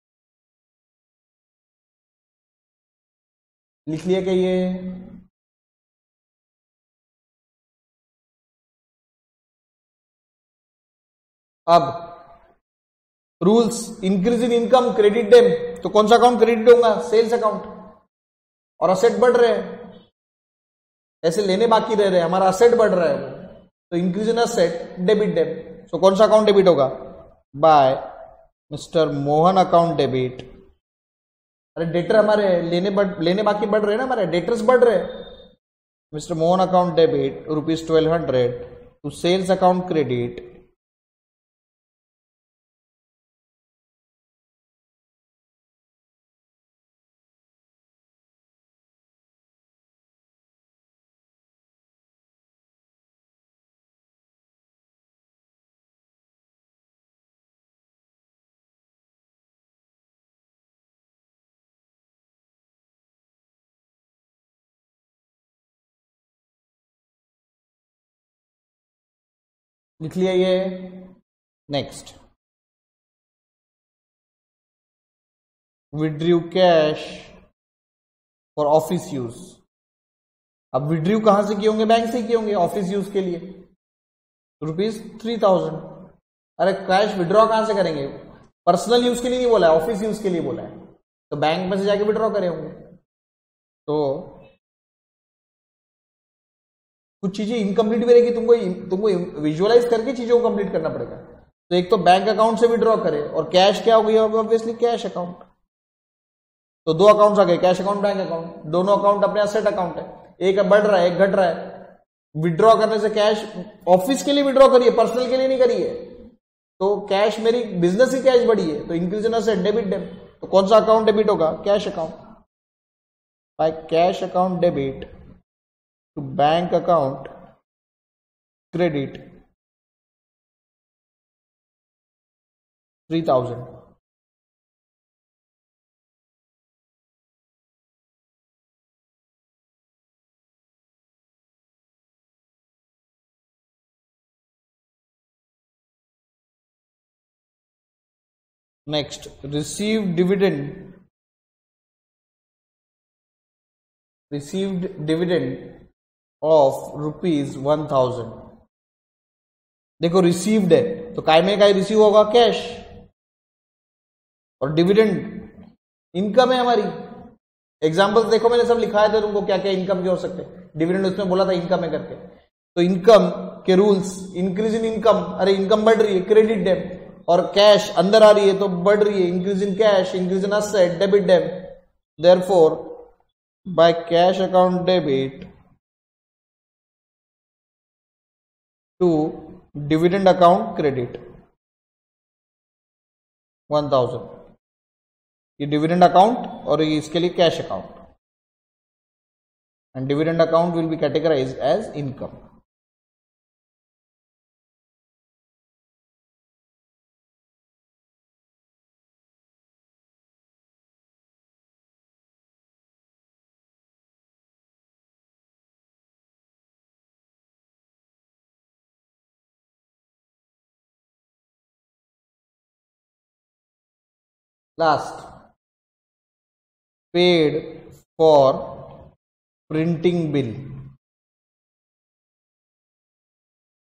लिख लिया क्या ये? अब rules, increase in income credit them, तो कौन सा अकाउंट क्रेडिट होगा? Sales account. और असेट बढ़ रहे हैं, ऐसे लेने बाकी रह रहे हैं, हमारा असेट बढ़ रहा है, तो increase in asset debit them. तो कौन सा अकाउंट डेबिट होगा? By mister Mohan account debit. अरे डेटर हमारे लेने बाकी बढ़ रहे हैं ना, हमारे डेटर्स बढ़ रहे हैं। Mister Mohan account debit ₹1200 to sales account credit. लिख लिया ये? Next, withdrew cash for office use। अब विड्रू कहां से किए होंगे? बैंक से किए होंगे ऑफिस यूज के लिए, ₹3000। अरे कैश विड्रॉ कहां से करेंगे? पर्सनल यूज के लिए नहीं बोला है, ऑफिस यूज के लिए बोला है, तो बैंक में से जाके विड्रॉ करे होंगे। तो कुछ चीजें इनकम्प्लीट भी रहेगी, तुमको विजुअलाइज करके चीजों को कंप्लीट करना पड़ेगा। तो एक तो बैंक अकाउंट से विड्रॉ करे, और कैश क्या हो गई? Obviously cash account. तो दो अकाउंट्स आ गए, कैश अकाउंट, बैंक अकाउंट। दोनों अकाउंट अपने एसेट अकाउंट है, एक बढ़ रहा है एक घट रहा है। विड्रॉ करने से कैश ऑफिस के लिए विड्रॉ करिए, पर्सनल के लिए नहीं करिए। तो कैश मेरी बिजनेस की कैश बढ़ी है, तो increase in asset, debit them. तो कौन सा अकाउंट डेबिट होगा? Cash account. By cash account debit to bank account credit 3000। Next, received dividend of ₹1000। देखो रिसीव्ड है तो काय में काय रिसीव होगा? कैश। और डिविडेंड इनकम है हमारी। एग्जांपल्स देखो मैंने सब लिखा है था तुमको, क्या क्या इनकम के हो सकते हैं। डिविडेंड उसमें बोला था इनकम है करके। तो इनकम के रूल्स, इंक्रीज इन इनकम, अरे इनकम बढ़ रही है, क्रेडिट डेम। और कैश अंदर आ रही है तो बढ़ रही है, increase in cash, increase in asset, debit them. Therefore by cash account debit to dividend account credit 1000। ये डिविडेंड अकाउंट और इसके लिए cash account, and dividend account will be categorised as income. Last, paid for printing bill.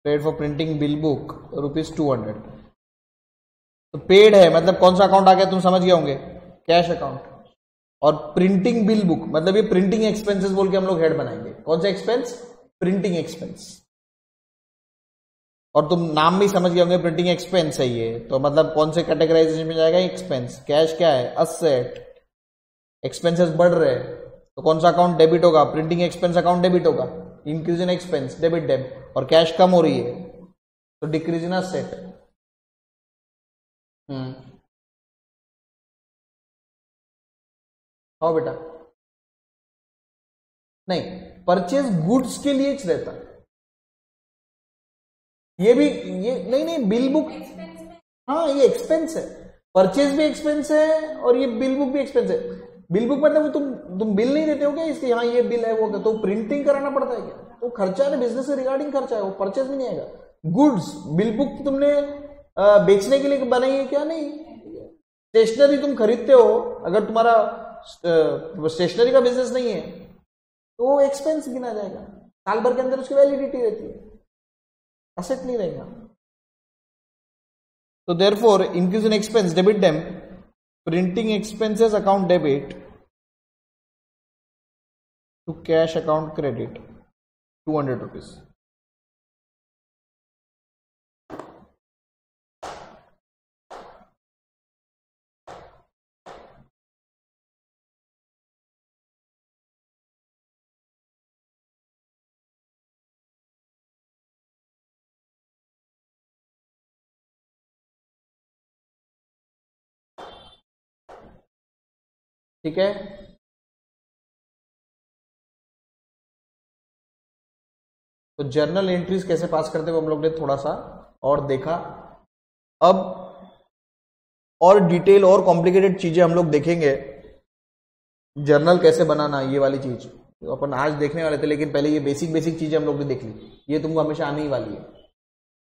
Paid for printing bill book ₹200। तो पेड है मतलब कौन सा अकाउंट आ गया? तुम समझ गए होंगे, कैश अकाउंट। और प्रिंटिंग बिल बुक मतलब ये प्रिंटिंग एक्सपेंसेस बोल के हम लोग हेड बनाएंगे। कौन सा एक्सपेंस? Printing expense. और तुम नाम भी समझ गए होंगे, प्रिंटिंग एक्सपेंस है ये, तो मतलब कौन से कैटेगराइजेशन में जाएगा? एक्सपेंस। कैश क्या है? असेट। एक्सपेंसेस बढ़ रहे हैं तो कौन सा अकाउंट डेबिट होगा? प्रिंटिंग एक्सपेंस अकाउंट डेबिट होगा। Increase in expense, debit them. और कैश कम हो रही है तो डिक्रीज इन असेट। हाँ बेटा, नहीं, परचेज गुड्स के लिए रहता है ये भी। ये नहीं बिल बुक, हाँ ये एक्सपेंस है। परचेज भी एक्सपेंस है और ये बिल बुक भी एक्सपेंस है। बिल बुक मतलब तुम बिल नहीं देते हो क्या इसके? हाँ ये बिल है वो, तो प्रिंटिंग कराना पड़ता है क्या? तो खर्चा है, बिजनेस से रिगार्डिंग खर्चा है, वो परचेज में नहीं आएगा। गुड्स, बिल बुक तुमने बेचने के लिए बनाई है क्या? नहीं। स्टेशनरी तुम खरीदते हो, अगर तुम्हारा स्टेशनरी का बिजनेस नहीं है तो वो एक्सपेंस गिना जाएगा। साल भर के अंदर उसकी वैलिडिटी रहती है, एसेट नहीं रहेगा। तो therefore increase in expense, debit them, printing expenses account debit to cash account credit ₹200। ठीक है, तो जर्नल एंट्रीज कैसे पास करते हुए हम लोग ने थोड़ा सा और देखा। अब और डिटेल और कॉम्प्लिकेटेड चीजें हम लोग देखेंगे, जर्नल कैसे बनाना, ये वाली चीज तो अपन आज देखने वाले थे, लेकिन पहले ये बेसिक चीजें हम लोग ने देख ली, ये तुमको हमेशा आने ही वाली है।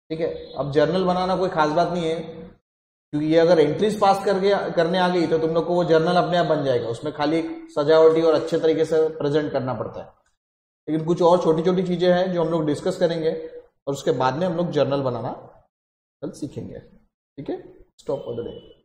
ठीक है, अब जर्नल बनाना कोई खास बात नहीं है, क्योंकि ये अगर एंट्रीज पास करने आ गई तो तुम लोग को वो जर्नल अपने आप बन जाएगा। उसमें खाली एक सजावटी और अच्छे तरीके से प्रेजेंट करना पड़ता है। लेकिन कुछ और छोटी छोटी चीजें हैं जो हम लोग डिस्कस करेंगे और उसके बाद में हम लोग जर्नल बनाना कल सीखेंगे। ठीक है, स्टॉप फॉर द डे।